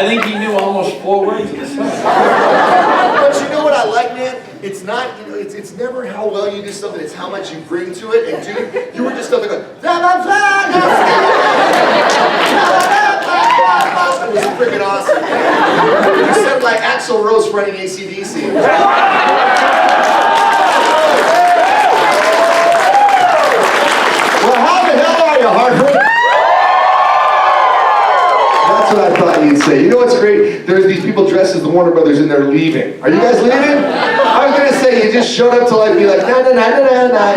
I think he knew almost 4 words of the song. But you know what I like, man? It's not, you know, it's never how well you do something, it's how much you bring to it. And dude, you were just up there going, it was freaking awesome, man. You sound like Axl Rose running AC/DC. Well, how the hell are you, Hartford? That's what I thought you'd say. You know what's great? There's these people dressed as the Warner Brothers and they're leaving. Are you guys leaving? I was gonna say you just showed up to like be like na na na na na na.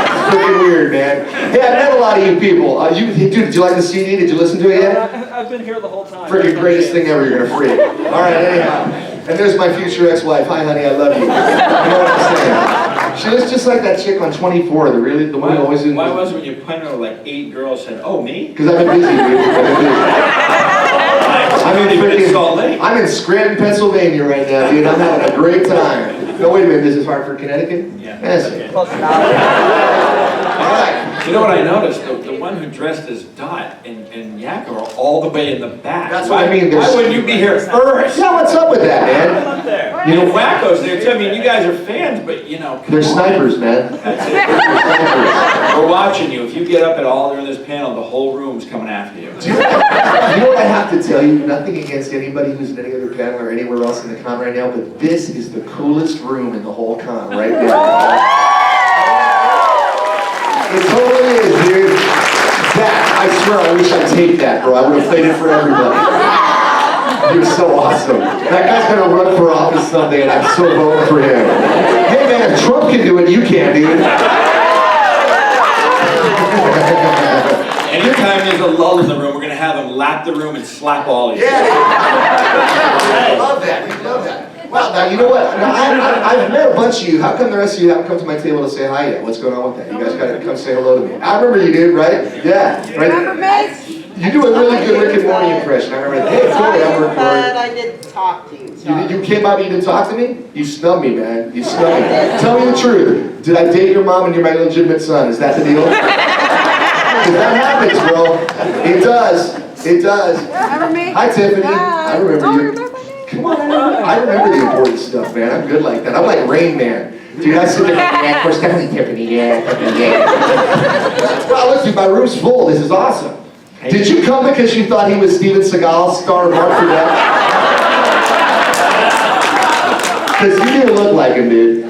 It's freaking weird, man. Hey, I've met a lot of you people. Dude, did you like the CD? Did you listen to it yet? I've been here the whole time. Freaking greatest thing ever. You're gonna freak. All right, anyhow. And there's my future ex-wife. Hi, honey, I love you. You know what I'm saying? She looks just like that chick on 24. The one who always. Why was it when you pointed out like 8 girls said, "Oh, me"? Because I've been busy, dude. I'm in Scranton, Pennsylvania right now, dude. I'm having a great time. No, wait a minute. This is Hartford, Connecticut? Yeah. Yes. Okay. All right. You know what I noticed? The one who dressed as Dot and Yakko are all the way in the back. That's what I mean. Why wouldn't you be here first? Yeah, what's up with that, man? Up there. You know, Wacko's there too. I mean, you guys are fans, but you know. They're snipers, man. That's it. We're watching you. If you get up at all during this panel, the whole room's coming after you. Do you know what I have to tell you? Nothing against anybody who's in any other panel or anywhere else in the con right now, but this is the coolest room in the whole con right there. It totally is, dude. Zach, I swear I wish I'd taped that, bro. I would have played it for everybody. You're so awesome. That guy's gonna run for office someday, and I'm so voting for him. Hey man, if Trump can do it, you can, dude. Anytime there's a lull in the room, we're gonna have him lap the room and slap all of you. Yeah. I love that. We love that. Well, now you know what? Now, I've met a bunch of you. How come the rest of you haven't come to my table to say hi yet? What's going on with that? You guys got to come say hello to me. I remember you, dude, right? Yeah. Right. Remember me? You do a really good Rick and Morty impression. I remember that. Hey, Cody, I'm Rick and Morty. But I did talk to you. You came by me, you didn't talk to me? You snubbed me, man. You snubbed me. Tell me the truth. Did I date your mom and you're my legitimate son? Is that the deal? Because that happens, bro. It does. It does. Remember me? Hi, Tiffany. Hi. I remember Oh, you. remember me? Come on, I remember the important stuff, man. I'm good like that. I'm like Rain Man. Dude, I sit there like, yeah, of course, definitely Tiffany, yeah, Tiffany, yeah. Wow, look, dude, my room's full. This is awesome. Did you come because you thought he was Steven Seagal, star of Mark for Death? Because you didn't look like him, dude.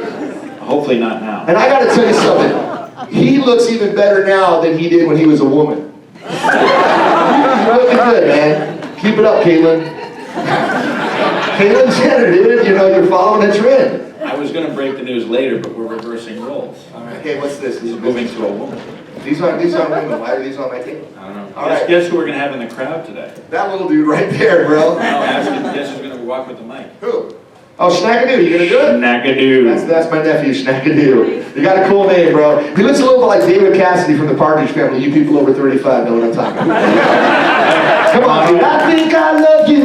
Hopefully not now. And I gotta tell you something. He looks even better now than he did when he was a woman. You're looking good, man. Keep it up, Caitlin. Caitlin Jenner, dude. You know, you're following a trend. I was going to break the news later, but we're reversing roles. All right. Okay, what's this? We're moving to a woman. These aren't women. Why are these on my table? I don't know. All right. Guess who we're going to have in the crowd today? That little dude right there, bro. No, ask him. Guess who's going to walk with the mic? Who? Oh, Schnackadoo. You gonna do it? Schnackadoo. That's my nephew, Schnackadoo. You got a cool name, bro. He looks a little bit like David Cassidy from the Partridge Family. You people over 35 know what I'm talking about. Come on, dude. I think I love you.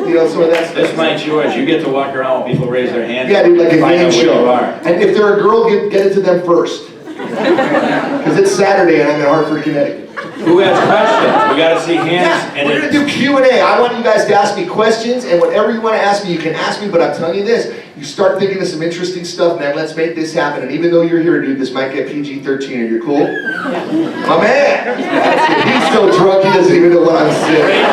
You know, some of that stuff. This mic's yours. You get to walk around when people raise their hands. Yeah, dude, like a Find game out where show. you are. And if they're a girl, get it to them first. Because it's Saturday and I'm in Hartford, Connecticut. Who has questions? We got to see hands. Yeah, we're going to do Q&A. I want you guys to ask me questions, and whatever you want to ask me, you can ask me, but I'm telling you this, you start thinking of some interesting stuff, man. Let's make this happen. And even though you're here, dude, this might get PG-13. Are you cool? My man! He's so drunk, he doesn't even know what I'm saying.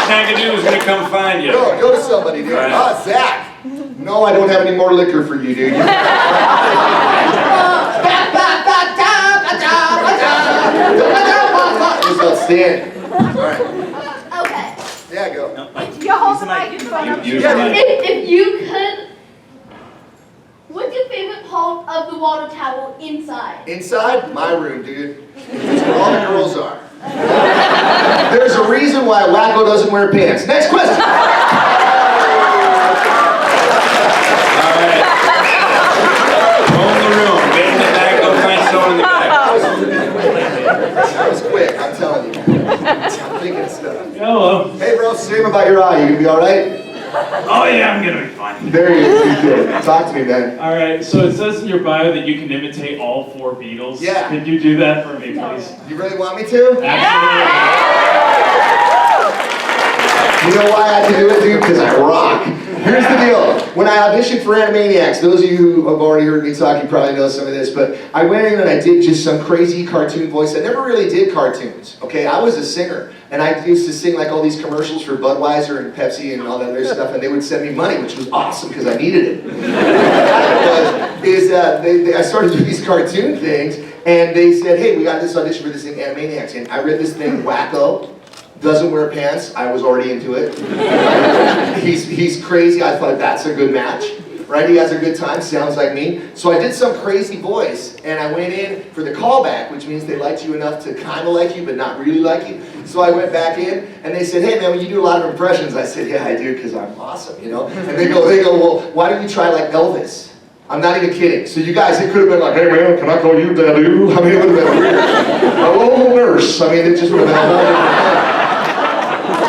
Schnackadoo is going to come find you. Go to somebody, dude. Right. Ah, Zach. No, I don't have any more liquor for you, dude. It's outstanding. All right. Okay. Yeah, go. You hold the mic in front of you. Use the mic. If you could, what's your favorite part of the water tower inside? Inside? My room, dude. That's where all the girls are. There's a reason why Wacko doesn't wear pants. Next question. That was quick, I'm telling you. I'm thinking stuff. Hello. Hey bro, same about your eye. You gonna be alright? Oh yeah, I'm gonna be fine. There you go. Talk to me, man. All right. So it says in your bio that you can imitate all 4 Beatles. Yeah. Could you do that for me, please? You really want me to? Absolutely. You know why I had to do it, dude? Because I rock. Here's the deal. When I auditioned for Animaniacs, those of you who have already heard me talk, you probably know some of this, but I went in and I did just some crazy cartoon voice. I never really did cartoons, okay? I was a singer, and I used to sing like all these commercials for Budweiser and Pepsi and all that other stuff, and they would send me money, which was awesome because I needed it. What happened was, I started doing these cartoon things, and they said, hey, we got this audition for this thing, Animaniacs, and I read this thing, Wacko. Doesn't wear pants, I was already into it. He's crazy, I thought that's a good match. Right, he has a good time, sounds like me. So I did some crazy voice, and I went in for the callback, which means they liked you enough to kind of like you, but not really like you. So I went back in, and they said, hey man, well, you do a lot of impressions. I said, yeah, I do, because I'm awesome, you know? And they go, well, why don't you try like Elvis? I'm not even kidding. So you guys, it could have been like, hey man, can I call you Dadoo? I mean, it would have been weird. Hello, nurse. I mean, it just would have been a whole different thing.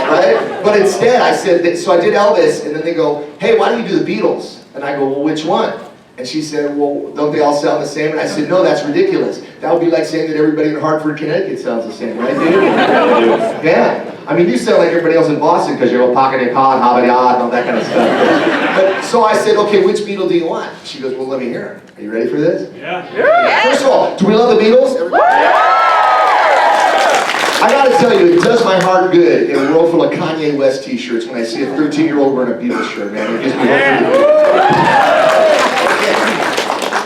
Right? But instead, I said, so I did Elvis, and then they go, hey, why don't you do the Beatles? And I go, well, which one? And she said, well, don't they all sound the same? And I said, no, that's ridiculous. That would be like saying that everybody in Hartford, Connecticut sounds the same, right, dude? Yeah. I mean, you sound like everybody else in Boston because you're all pocket and con, habba and all that kind of stuff. But, so I said, okay, which Beatle do you want? She goes, well, let me hear them. Are you ready for this? Yeah. First of all, do we love the Beatles? I gotta tell you, it does my heart good in a row full of Kanye West t-shirts when I see a 13-year-old wearing a Beatles shirt, man. It gives me hope.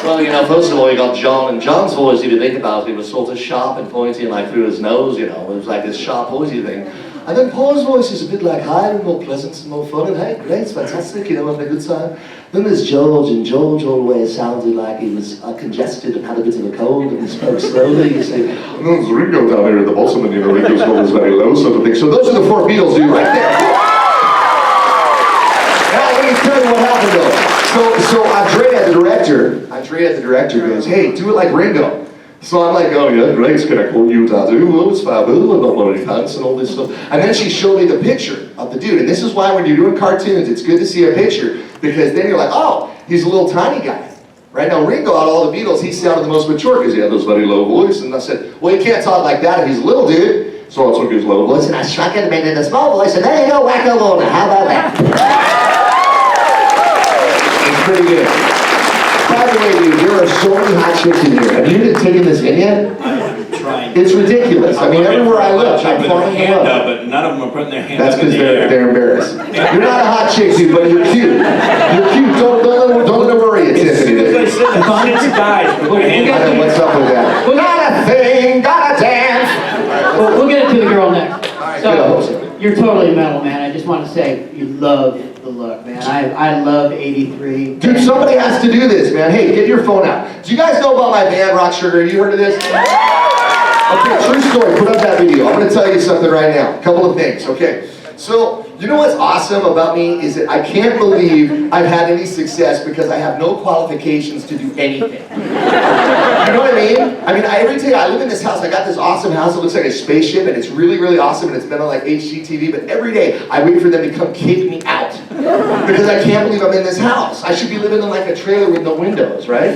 Well, you know, first of all, you got John, and John's voice, if you think about it, was sort of sharp and pointy and like through his nose, you know, it was like this sharp, pointy thing. And then Paul's voice is a bit like higher and more pleasant and more fun, and hey, great, it's fantastic, you know, having a good time. Then there's George, and George always sounded like he was congested and had a bit of a cold, and he spoke slowly, you see. And then there's Ringo down here at the bottom, and you know, Ringo's always very low, sort of thing. So those are the four Beatles, dude, right there. Now, let me tell you what happened, though. So Andrea, the director, goes, hey, do it like Ringo. So I'm like, oh yeah, great, can I call you Dadoo? Oh, it's faboo, I'm not wearing pants and all this stuff. And then she showed me the picture of the dude. And this is why when you're doing cartoons, it's good to see a picture, because then you're like, oh, he's a little tiny guy. Right now, Ringo, out of all the Beatles, he sounded the most mature because he had this very low voice. And I said, well, you can't talk like that if he's a little dude. So I took his low voice and I shrunk it and made it a small voice, and there you go, Wacko Warner. How about that? It's pretty good. By the way, dude, there are so many hot chicks in here. Have you taken this in yet? I'm trying. It's ridiculous. I mean, everywhere I look, I'm falling in hand love. up, but none of them are putting their hand That's up in because the air. they're embarrassed. You're not a hot chick, dude, but you're cute. You're cute. Don't let it worry you, As soon as I Tiffany. said the six guys, put their hand I up. know, what's up with that? Got a thing, got a dance. We'll get it to the girl next. good. So, you're totally metal, man. I just want to say, you love the look, man. I love 83. Dude, somebody has to do this, man. Hey, get your phone out. Do you guys know about my band, Rock Sugar? Have you heard of this? Okay, true story. Put up that video. I'm going to tell you something right now. A couple of things, okay? So, you know what's awesome about me is that I can't believe I've had any success because I have no qualifications to do anything. You know what I mean? I mean, every day I live in this house, I got this awesome house that looks like a spaceship, and it's really, really awesome, and it's been on like HGTV, but every day I wait for them to come kick me out because I can't believe I'm in this house. I should be living in like a trailer with no windows, right?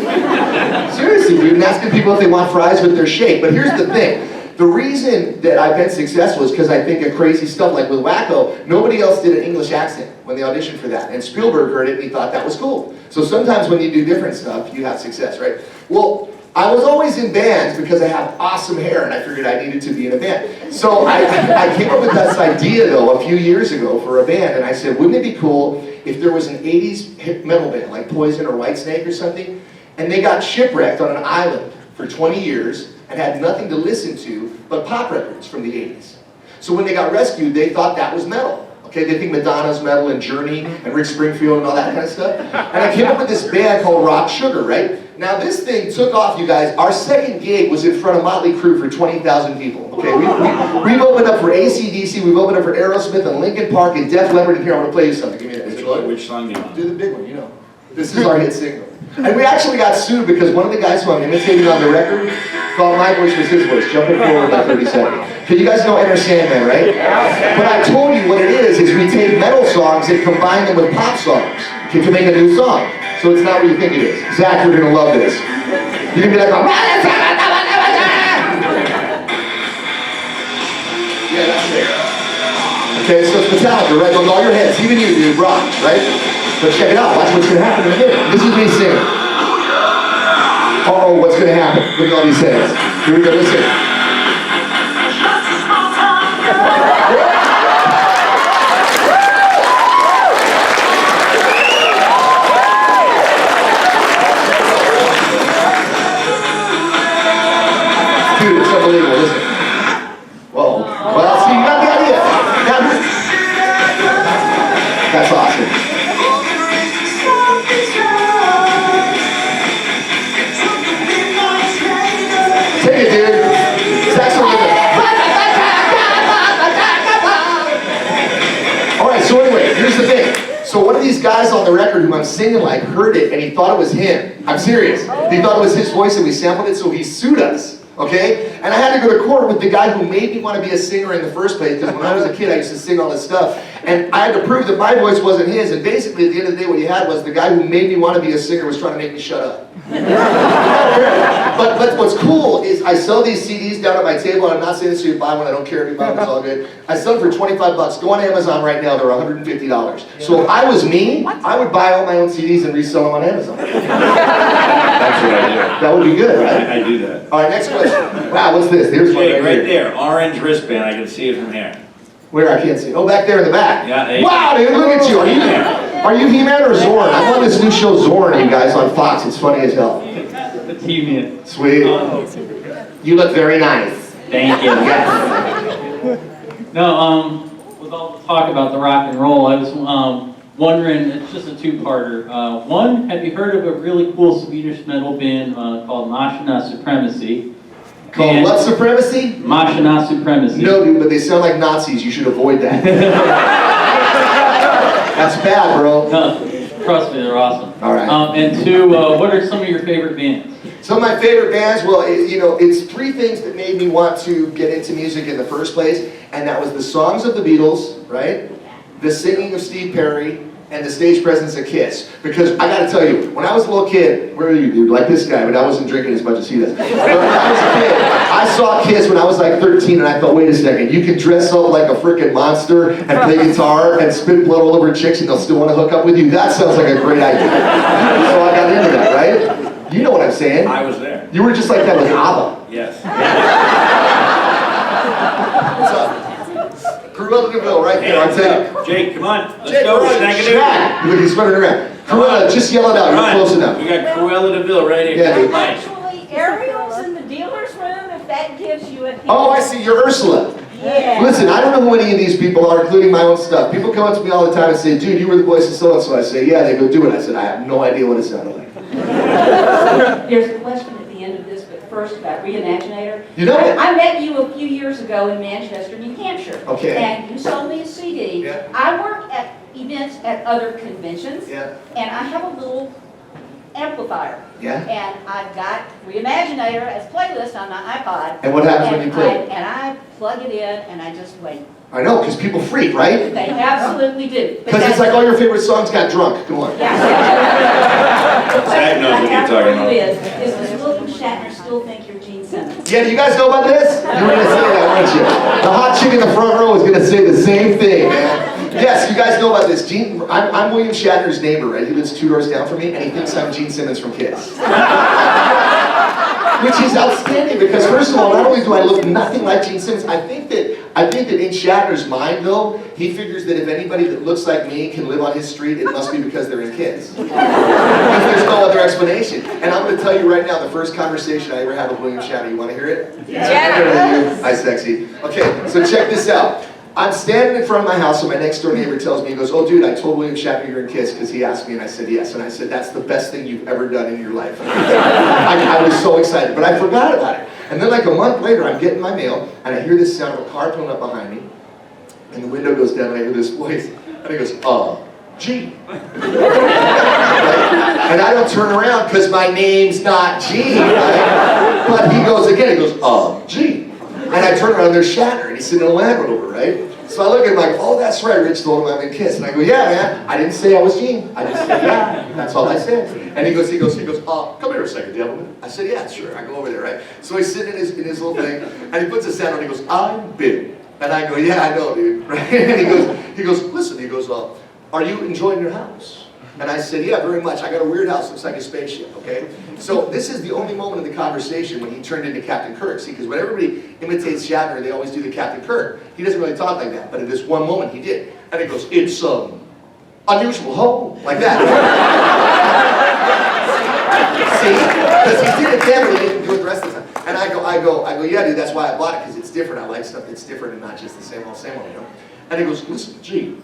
Seriously, dude, and asking people if they want fries with their shake. But here's the thing. The reason that I've been successful is because I think of crazy stuff like with Wacko, nobody else did an English accent when they auditioned for that. And Spielberg heard it and he thought that was cool. So sometimes when you do different stuff, you have success, right? Well, I was always in bands because I have awesome hair and I figured I needed to be in a band. So I came up with this idea though a few years ago for a band, and I said, wouldn't it be cool if there was an 80s hip metal band like Poison or Whitesnake or something, and they got shipwrecked on an island for 20 years and had nothing to listen to but pop records from the 80s. So when they got rescued, they thought that was metal. Okay, they think Madonna's metal and Journey and Rick Springfield and all that kind of stuff. And I came up with this band called Rock Sugar, right? Now this thing took off, you guys. Our second gig was in front of Motley Crue for 20,000 people. Okay, we've opened up for AC/DC, we've opened up for Aerosmith and Linkin Park and Def Leppard. And here, I'm going to play you something. Give me that. Which song do you want? Do the big one, you know. This is our hit single. And we actually got sued because one of the guys who I'm imitating on the record thought my voice was his voice, jumping forward by 30 seconds. Okay, you guys know Enter Sandman, right? But I told you what it is we take metal songs and combine them with pop songs to make a new song. So it's not what you think it is. Zach, you're gonna love this. You're gonna be like, yeah, that's it. Okay, Okay, so it's Metallica, right? Goes all your heads, even you, dude, rock, right? But check it out, watch what's gonna happen in a minute. This is me singing. Uh-oh, what's gonna happen? Look at all these heads. Here we go, listen. Dude, it's unbelievable, listen. Whoa. Well, see, you got the idea. That's awesome. Take it, dude. Saxo rhythm. All right, so anyway, here's the thing. So one of these guys on the record who I'm singing like heard it and he thought it was him. I'm serious. He thought it was his voice and we sampled it, so he sued us. Okay? And I had to go to court with the guy who made me want to be a singer in the first place, because when I was a kid I used to sing all this stuff. And I had to prove that my voice wasn't his, and basically at the end of the day what he had was the guy who made me want to be a singer was trying to make me shut up. But what's cool is I sell these CDs down at my table, and I'm not saying this so you buy one, I don't care if you buy one, it's all good. I sell them for 25 bucks. Go on Amazon right now, they're $150. So if I was me, I would buy all my own CDs and resell them on Amazon. That's what I do. That would be good, right? I do that. All right, next question. Wow, what's this? Here's one Jake, right here. there, orange wristband, I can see it from here. Where? I can't see. Oh, back there in the back. Yeah, there you Wow, dude, look at you. Are you He-Man or Zorn? I'm on this new show Zorn, you guys, on Fox. It's funny as hell. The T-Man. Sweet. You look very nice. Thank you. Yes. No, with all the talk about the rock and roll, I was wondering, it's just a two-parter. One, have you heard of a really cool Swedish metal band called Machina Supremacy? Called what supremacy? Machina Supremacy. No, dude, but they sound like Nazis. You should avoid that. That's bad, bro. No, trust me, they're awesome. All right. And two, what are some of your favorite bands? Some of my favorite bands, well, it's three things that made me want to get into music in the first place, and that was the songs of the Beatles, right? The singing of Steve Perry, and the stage presence of Kiss. Because I gotta tell you, when I was a little kid, where are you, dude? Like this guy, but I wasn't drinking as much as he does. But when I was a kid, I saw Kiss when I was like 13, and I thought, wait a second, you can dress up like a freaking monster and play guitar and spit blood all over chicks and they'll still want to hook up with you? That sounds like a great idea. So I got into that, right? You know what I'm saying? I was there. You were just like that with ABBA. Yes. What's up? Cruella de Vil, right there, I'll tell you. Jake, come on. Let's Jake, go. we're on Snack it track. Look, he's spinning around. Cruella, just yell it out, you're close enough. We got Cruella de Vil right here. Yeah, dude. Nice. Actually, Ariel's in the dealer's room, if that gives you a hint. Oh, I see, you're Ursula. Yeah. Listen, I don't know who any of these people are, including my own stuff. People come up to me all the time and say, dude, you were the voice of so-and-so. I say, yeah, they go do it. I said, I have no idea what it sounded like. There's a question at the end of this, but first about Reimaginator. You know it. I met you a few years ago in Manchester, New Hampshire. Okay. And you sold me a CD. Yeah. I work at events at other conventions. Yeah. And I have a little amplifier. Yeah. And I've got Reimaginator as playlist on my iPod. And what happens when you play it? And I plug it in and I just wait. I know, because people freak, right? They absolutely do. But Because it's like all your favorite songs got drunk. Go on. Zach knows what you're talking about. Is does William Shatner still think you're Gene Simmons? Yeah, do you guys know about this? You were going to say that, weren't you? The hot chick in the front row was going to say the same thing, man. Yes, you guys know about this. I'm William Shatner's neighbor, right? He lives 2 doors down from me, and he thinks I'm Gene Simmons from Kiss. Which is outstanding, because first of all, not only do I look nothing like Gene Simmons, I think that in Shatner's mind, though, he figures that if anybody that looks like me can live on his street, it must be because they're in Kiss. Because there's no other explanation. And I'm going to tell you right now, the first conversation I ever had with William Shatner, you want to hear it? Yeah. Hi, sexy. Okay, so check this out. I'm standing in front of my house, and my next door neighbor tells me, he goes, oh, dude, I told William Shatner you're in Kiss, because he asked me, and I said yes. And I said, that's the best thing you've ever done in your life. I was so excited, but I forgot about it. And then like a month later, I'm getting my mail, and I hear this sound of a car pulling up behind me, and the window goes down, and I hear this voice, and he goes, Gene. And I don't turn around, because my name's not Gene, right? But he goes again, he goes, Gene. And I turn around, there's Shatner, and he's sitting in a Land Rover, right? So I look at him like, oh, that's right, Rich told him I'm in Kiss. And I go, yeah, man, I didn't say I was Gene. I just said, yeah, that's all I said. And he goes, come here a second, gentlemen. I said, yeah, sure, I go over there, right? So he's sitting in his little thing, and he puts his sound on, and he goes, I'm Bill. And I go, yeah, I know, dude. Right? And he goes, listen, he goes, are you enjoying your house? And I said, yeah, very much. I got a weird house, looks like a spaceship, okay? So this is the only moment in the conversation when he turned into Captain Kirk. See, because when everybody imitates Shatner, they always do the Captain Kirk. He doesn't really talk like that, but in this one moment he did. And he goes, it's unusual home, like that. See? Because he did it then, but he didn't do it the rest of the time. And I go, yeah, dude, that's why I bought it, because it's different. I like stuff that's different and not just the same old, you know? And he goes, listen, gee,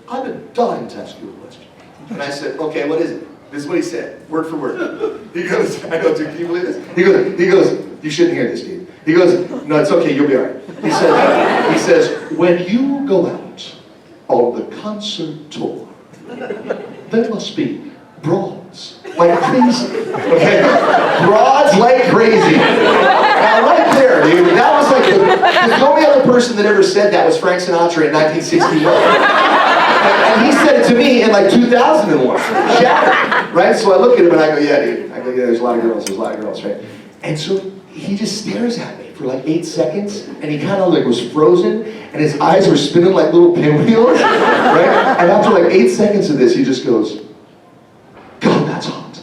I've been dying to ask you a question. And I said, okay, what is it? This is what he said, word for word. He goes, I go, dude, can you believe this? He goes, you shouldn't hear this, dude. He goes, no, it's okay, you'll be all right. He says, when you go out on the concert tour, there must be broads like crazy. Okay? Broads like crazy. Now right there, dude, that was like the only other person that ever said that was Frank Sinatra in 1961. And he said it to me in like 2001. Shattered, right? So I look at him and I go, yeah, dude. I go, yeah, there's a lot of girls, right? And so he just stares at me for like 8 seconds, and he kind of like was frozen, and his eyes were spinning like little pinwheels, right? And after like 8 seconds of this, he just goes, God, that's hot.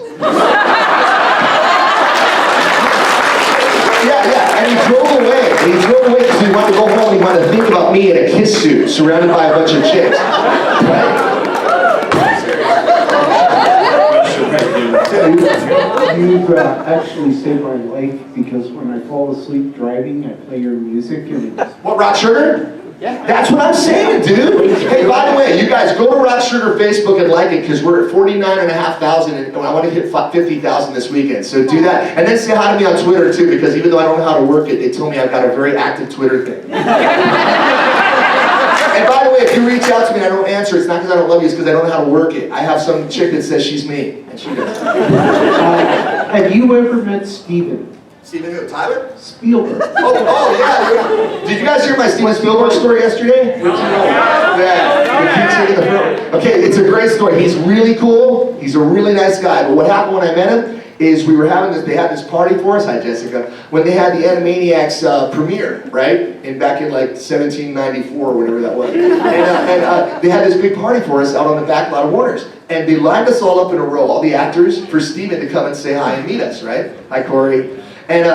Yeah, and he drove away. And he drove away because he wanted to go home and he wanted to think about me in a kiss suit, surrounded by a bunch of chicks. You've actually saved my life because when I fall asleep driving, I play your music and What, Rock Sugar? Yeah. That's what I'm saying, dude. Hey, by the way, you guys go to Rock Sugar Facebook and like it because we're at 49,500 and I want to hit 50,000 this weekend. So do that. And then say hi to me on Twitter too, because even though I don't know how to work it, they told me I've got a very active Twitter thing. And by the way, if you reach out to me and I don't answer, it's not because I don't love you, it's because I don't know how to work it. I have some chick that says she's me, and she does. Have you ever met Steven? Steven who? Tyler? Spielberg. Oh yeah. Did you guys hear my Steven Spielberg story yesterday? Yeah. Okay, it's a great story. He's really cool. He's a really nice guy. But what happened when I met him is we were having this, they had this party for us, hi Jessica, when they had the Animaniacs premiere, right? Back in like 1794 or whatever that was. And they had this big party for us out on the back lot of Warner's. And they lined us all up in a row, all the actors, for Steven to come and say hi and meet us, right? Hi Corey. And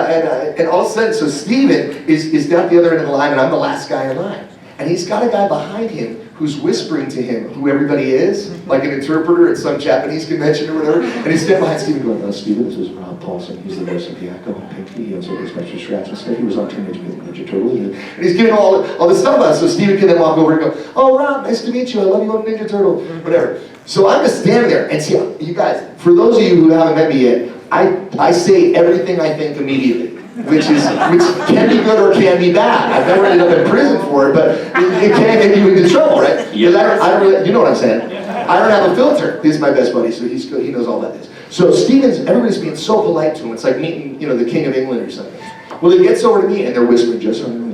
all of a sudden, so Steven is down at the other end of the line and I'm the last guy in line. And he's got a guy behind him who's whispering to him who everybody is, like an interpreter at some Japanese convention or whatever. And he's standing behind Steven going, oh, Steven, this is Rob Paulson. He's the voice of Yakko and Pinky. He also does Mr. Scratch and stuff. He was on Teenage Mutant Ninja Turtles. And he's giving all this stuff about us. So Steven can then walk over and go, oh, Rob, nice to meet you. I love you on Ninja Turtle, whatever. So I'm just standing there. And see, you guys, for those of you who haven't met me yet, I say everything I think immediately. Which can be good or can be bad. I've never ended up in prison for it, but it can get you into trouble, right? Because I don't really, you know what I'm saying? I don't have a filter. He's my best buddy, so he knows all about this. So everybody's being so polite to him. It's like meeting, the King of England or something. Well, he gets over to me and they're whispering, Jess Harnell.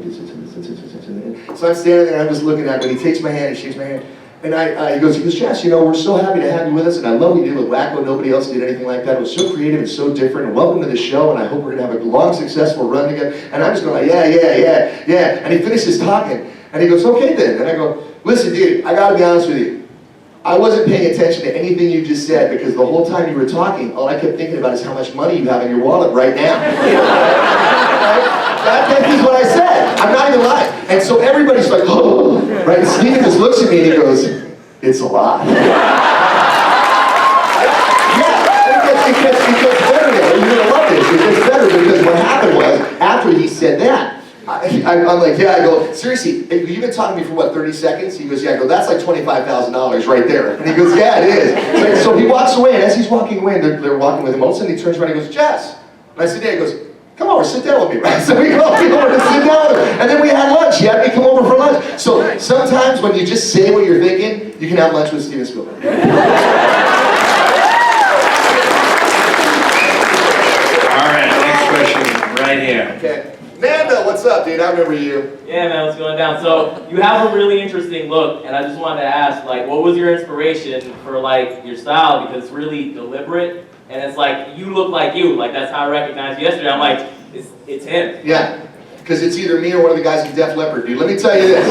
So I'm standing there and I'm just looking at him, and he takes my hand, he shakes my hand. And he goes, Jess, we're so happy to have you with us, and I love what you did with Wacko. Nobody else did anything like that. It was so creative and so different, and welcome to the show, and I hope we're going to have a long, successful run together. And I'm just going like, yeah. And he finishes talking, and he goes, okay then. And I go, listen, dude, I got to be honest with you. I wasn't paying attention to anything you just said, because the whole time you were talking, all I kept thinking about is how much money you have in your wallet right now. That is what I said. I'm not even lying. And so everybody's like, oh, right? And Steven just looks at me and he goes, it's a lot. Yeah, it gets better now. You're going to love this. It gets better because what happened was, after he said that, I'm like, yeah, I go, seriously, you've been talking to me for what, 30 seconds? He goes, yeah, I go, that's like $25,000 right there. And he goes, yeah, it is. So he walks away, and as he's walking away, and they're walking with him, all of a sudden he turns around and he goes, Jess. And I said, yeah, he goes, come over, sit down with me, right? So we go over to sit down with him. And then we had lunch. He had me come over for lunch. So sometimes when you just say what you're thinking, you can have lunch with Steven Spielberg. All right, next question right here. Okay. Nando, what's up, dude? I remember you. Yeah, man, what's going down? So you have a really interesting look, and I just wanted to ask, what was your inspiration for, your style? Because it's really deliberate, and it's you look like you. That's how I recognized you yesterday. I'm like, it's him. Yeah. because it's either me or one of the guys in Def Leppard, dude. Let me tell you this.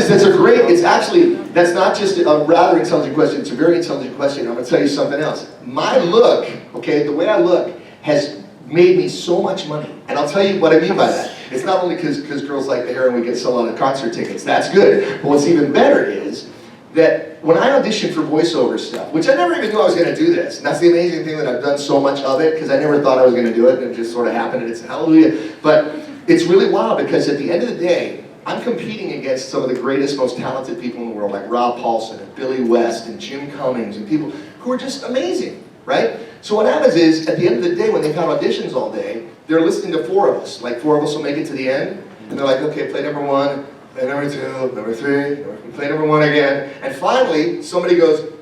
That's a great, it's actually, that's not just a rather intelligent question, it's a very intelligent question. I'm gonna tell you something else. My look, okay, the way I look has made me so much money. And I'll tell you what I mean by that. It's not only because girls like the hair and we get sell a lot of concert tickets, that's good. But what's even better is that when I auditioned for voiceover stuff, which I never even knew I was gonna do this, and that's the amazing thing that I've done so much of it, because I never thought I was gonna do it, and it just sort of happened, and it's hallelujah. But it's really wild, because at the end of the day, I'm competing against some of the greatest, most talented people in the world, like Rob Paulson and Billy West and Jim Cummings, and people who are just amazing, right? So what happens is, at the end of the day, when they've had auditions all day, they're listening to 4 of us. Like 4 of us will make it to the end, and they're like, okay, play number 1, play number 2, number 3, play number 1 again. And finally, somebody goes,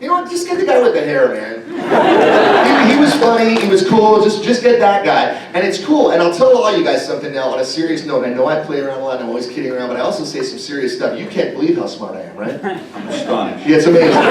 you know what, just get the guy with the hair, man. he was funny, he was cool, just get that guy. And it's cool, and I'll tell all you guys something now on a serious note. I know I play around a lot, and I'm always kidding around, but I also say some serious stuff. You can't believe how smart I am, right? I'm astonished. Yeah, it's amazing.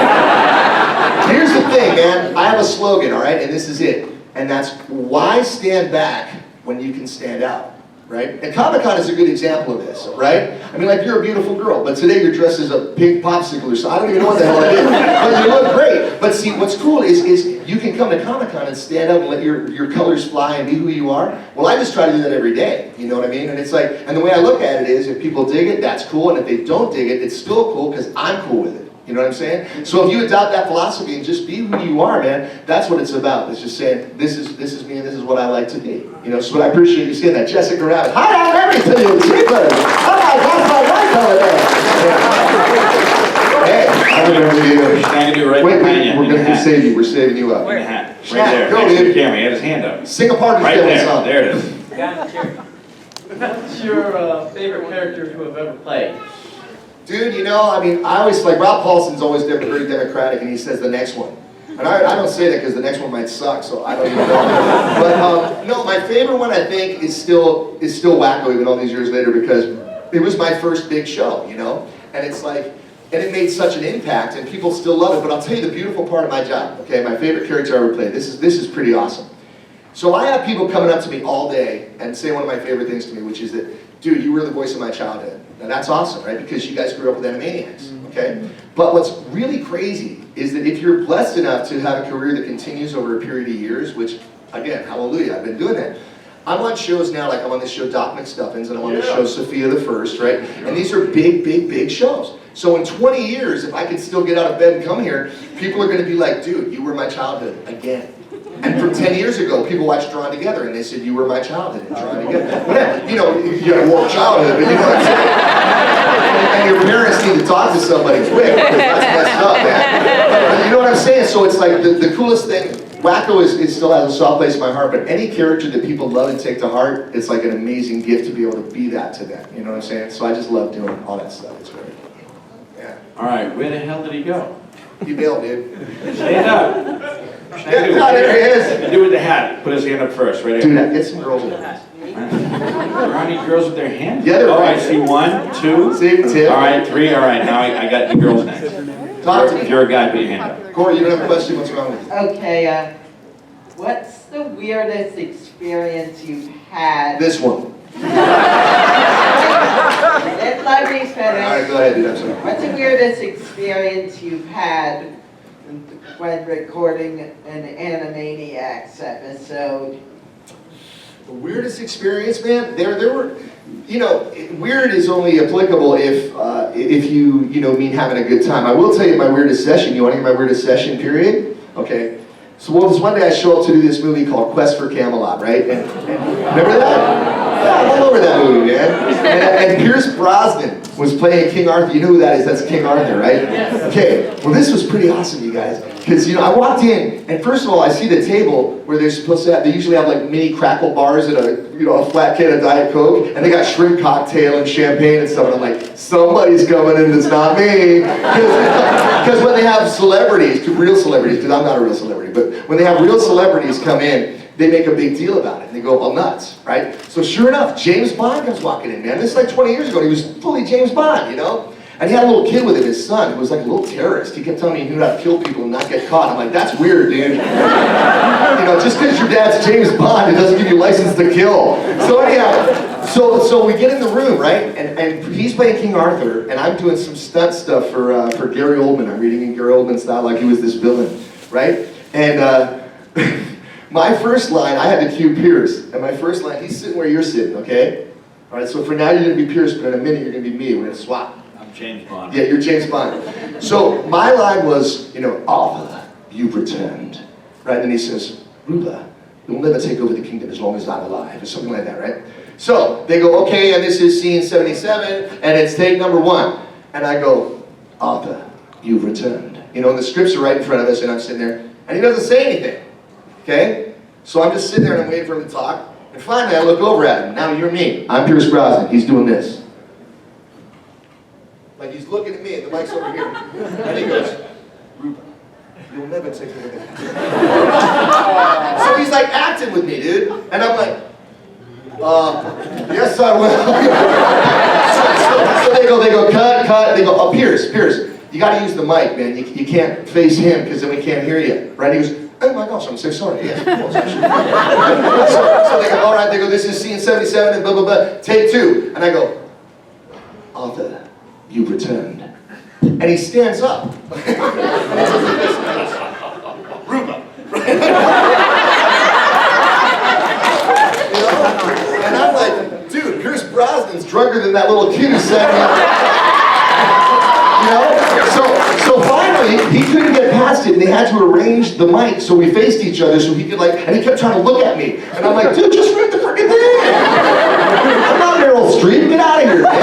Here's the thing, man. I have a slogan, all right, and this is it. And that's, why stand back when you can stand out? Right? And Comic-Con is a good example of this, right? I mean, like, you're a beautiful girl, but today you're dressed as a pink popsicle or something. I don't even know what the hell it is, but you look great. But see, what's cool is you can come to Comic-Con and stand up and let your colors fly and be who you are. Well, I just try to do that every day, you know what I mean? And it's like, and the way I look at it is, if people dig it, that's cool, and if they don't dig it, it's still cool, because I'm cool with it. You know what I'm saying? So if you adopt that philosophy and just be who you are, man, that's what it's about. It's just saying, this is me and this is what I like to be. You know, so I appreciate you saying that. Jessica Rabbit. Hi, I'm everything you secret. Hi, that's my wife over there. Hey, I'm gonna do you. I can do it right Wait, behind you. we're gonna save you. We're saving you up. In the hat. Right Shaq, there. go, Next to the dude. camera. He had his hand up. Sing a party Right family there. song. There it is. What's your favorite character you have ever played? Dude, you know, I mean, I always, like, Rob Paulson's always very democratic, and he says the next one. And I don't say that because the next one might suck, so I don't even know. But, no, my favorite one, I think, is still Wacko, even all these years later, because it was my first big show, you know? And it's like, and it made such an impact, and people still love it. But I'll tell you the beautiful part of my job, okay? My favorite character I ever played. This is pretty awesome. So I have people coming up to me all day and say one of my favorite things to me, which is that, dude, you were the voice of my childhood. Now that's awesome, right? Because you guys grew up with Animaniacs, okay? But what's really crazy is that if you're blessed enough to have a career that continues over a period of years, which, again, hallelujah, I've been doing that. I'm on shows now, like I'm on this show Doc McStuffins, and I'm on the show Sophia the First, right? And these are big shows. So in 20 years, if I can still get out of bed and come here, people are gonna be like, dude, you were my childhood again. And from 10 years ago, people watched Drawn Together, and they said, you were my childhood in Drawn Together. Whatever, you know, you got a warped childhood, but you know what I'm saying? And your parents need to talk to somebody quick, because that's messed up, man. But you know what I'm saying? So it's like, the coolest thing, Wacko is still has a soft place in my heart, but any character that people love and take to heart, it's like an amazing gift to be able to be that to them, you know what I'm saying? So I just love doing all that stuff, it's great. Yeah. All right, where the hell did he go? He bailed, dude. Stand up. Yeah, there he is. Do with the hat. Put his hand up first, right Dude, there. get some girls in there. There aren't any girls with their hands? Yeah, there Oh, are. I see 1, 2. See, Tim. All right, 3. All right, now I got the girls next. Talk to If me. you're a guy, put your hand up. Corey, you don't have a question? What's wrong with you? Okay, what's the weirdest experience you've had? This one. Let me finish. All right, go ahead, dude. I'm sorry. What's the weirdest experience you've had when recording an Animaniacs episode? The weirdest experience, man. There were, you know, weird is only applicable if you mean having a good time. I will tell you my weirdest session. You want to hear my weirdest session? Period. Okay. So this one day I show up to do this movie called Quest for Camelot, right? And remember that? Yeah, I'm all over that movie, man. And Pierce Brosnan was playing King Arthur. You know who that is? That's King Arthur, right? Yes. Okay. Well, this was pretty awesome, you guys, because I walked in, and first of all, I see the table where they're supposed to have. They usually have like mini crackle bars and a flat can of Diet Coke, and they got shrimp cocktail and champagne and stuff. And I'm like, somebody's coming in that's not me, because when they have celebrities, real celebrities, because I'm not a real celebrity, but when they have real celebrities come in, they make a big deal about it, and they go all nuts, right? So sure enough, James Bond comes walking in, man. This is like 20 years ago, and he was fully James Bond, you know? And he had a little kid with him, his son, who was like a little terrorist. He kept telling me he knew how to kill people and not get caught. I'm like, that's weird, dude. Just because your dad's James Bond, it doesn't give you license to kill. So anyhow, so we get in the room, right? And he's playing King Arthur, and I'm doing some stunt stuff for Gary Oldman. I'm reading in Gary Oldman's style like he was this villain, right? And my first line, I had to cue Pierce, and my first line, he's sitting where you're sitting, okay? All right, so for now you're gonna be Pierce, but in a minute you're gonna be me. We're gonna swap. I'm James Bond. Yeah, you're James Bond. So my line was, Arthur, you've returned, right? And he says, Ruba, you'll never take over the kingdom as long as I'm alive, or something like that, right? So they go, okay, and this is scene 77, and it's take number 1. And I go, Arthur, you've returned. And the scripts are right in front of us, and I'm sitting there, and he doesn't say anything, okay? So I'm just sitting there, and I'm waiting for him to talk. And finally, I look over at him. Now you're me. I'm Pierce Brosnan. He's doing this. Like he's looking at me, and the mic's over here. And he goes, Ruba, you'll never take over the kingdom. So he's like acting with me, dude. And I'm like, yes, I will. so they go, cut. They go, oh, Pierce, you got to use the mic, man. You can't face him because then we can't hear you, right? He goes, oh my gosh, I'm so sorry. Yes, of course. So they go, all right. They go, this is scene 77 and blah blah blah. Take 2, and I go, Arthur, you've returned. And he stands up. Ruba. And I'm like, dude, Pierce Brosnan's drunker than that little kid who sat So finally, he couldn't get past it, and they had to arrange the mic so we faced each other so he could and he kept trying to look at me. And I'm like, dude, just read the freaking thing. I'm not Meryl Streep, get out of here, man.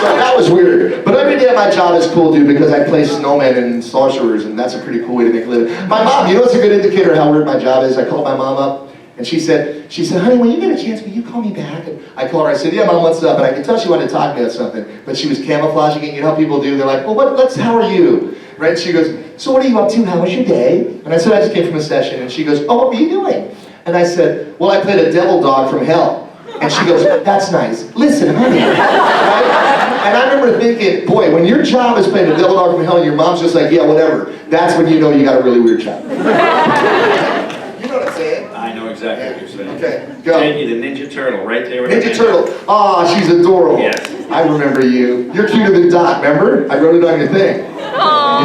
So that was weird. But every day at my job is cool, dude, because I play snowmen and sorcerers, and that's a pretty cool way to make a living. My mom, what's a good indicator of how weird my job is? I called my mom up, and she said, honey, when you get a chance, will you call me back? And I called her, I said, yeah, Mom, what's up? And I could tell she wanted to talk to me about something, but she was camouflaging it. You know how people do? They're like, well, how are you? Right? And she goes, so what are you up to? How was your day? And I said, I just came from a session. And she goes, oh, what were you doing? And I said, well, I played a devil dog from hell. And she goes, that's nice. Listen, honey. Right? And I remember thinking, boy, when your job is playing a devil dog from hell and your mom's just like, yeah, whatever, that's when you know you got a really weird job. You know what I'm saying? I know exactly what you're saying. Okay, go. Jenny, the Ninja Turtle, right there. Ninja Turtle. Oh, she's adorable. Yes. I remember you. You're cuter than Dot, remember? I wrote it on your thing. Aww.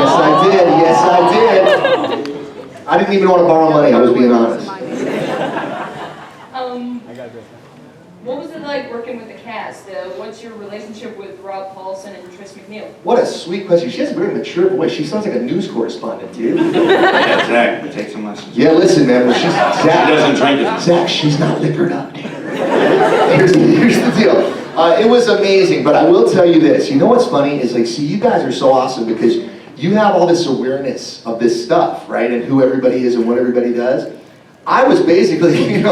Yes, I did. I didn't even want to borrow money, I was being honest. What was it like working with the cast? What's your relationship with Rob Paulson and Tris McNeil? What a sweet question. She has a very mature voice. She sounds like a news correspondent, dude. Yeah, Zach, take some lessons. Yeah, listen, man. Well, Zach, she doesn't drink it. Zach, she's not liquored up, dude. Here's the deal. It was amazing, but I will tell you this. You know what's funny is see, you guys are so awesome because you have all this awareness of this stuff, right? And who everybody is and what everybody does. I was basically,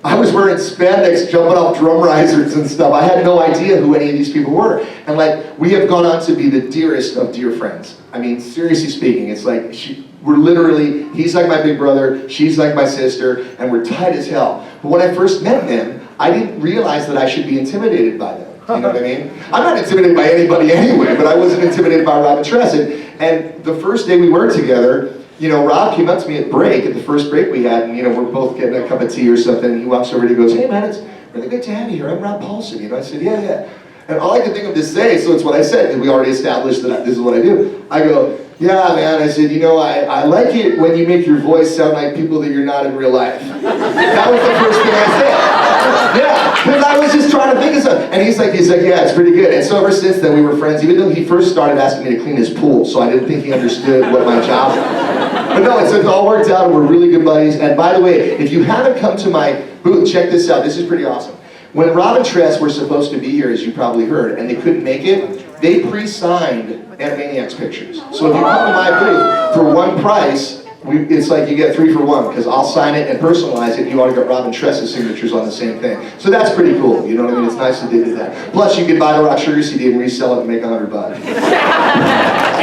I was wearing spandex, jumping off drum risers and stuff. I had no idea who any of these people were. And we have gone on to be the dearest of dear friends. I mean, seriously speaking, it's we're literally, he's like my big brother, she's like my sister, and we're tight as hell. But when I first met them, I didn't realize that I should be intimidated by them. You know what I mean? I'm not intimidated by anybody anyway, but I wasn't intimidated by Rob and Tress. And the first day we worked together, Rob came up to me at the first break we had, and we're both getting a cup of tea or something, and he walks over and he goes, hey man, it's really good to have you here. I'm Rob Paulson. I said, yeah. And all I could think of to say, so it's what I said, because we already established that this is what I do. I go, yeah, man. I said, I like it when you make your voice sound like people that you're not in real life. That was the first thing I said. Yeah, because I was just trying to think of something. And he's like, yeah, it's pretty good. And so ever since then, we were friends, even though he first started asking me to clean his pool, so I didn't think he understood what my job was. But no, it's all worked out, and we're really good buddies. And by the way, if you haven't come to my booth, check this out. This is pretty awesome. When Rob and Tress were supposed to be here, as you probably heard, and they couldn't make it, they pre-signed Animaniacs pictures. So if you come to my booth for one price, it's like you get 3 for 1, because I'll sign it and personalize it. You already got Rob and Tress's signatures on the same thing. So that's pretty cool, you know what I mean? It's nice that they did that. Plus, you could buy the Rock Sugar CD and resell it and make $100.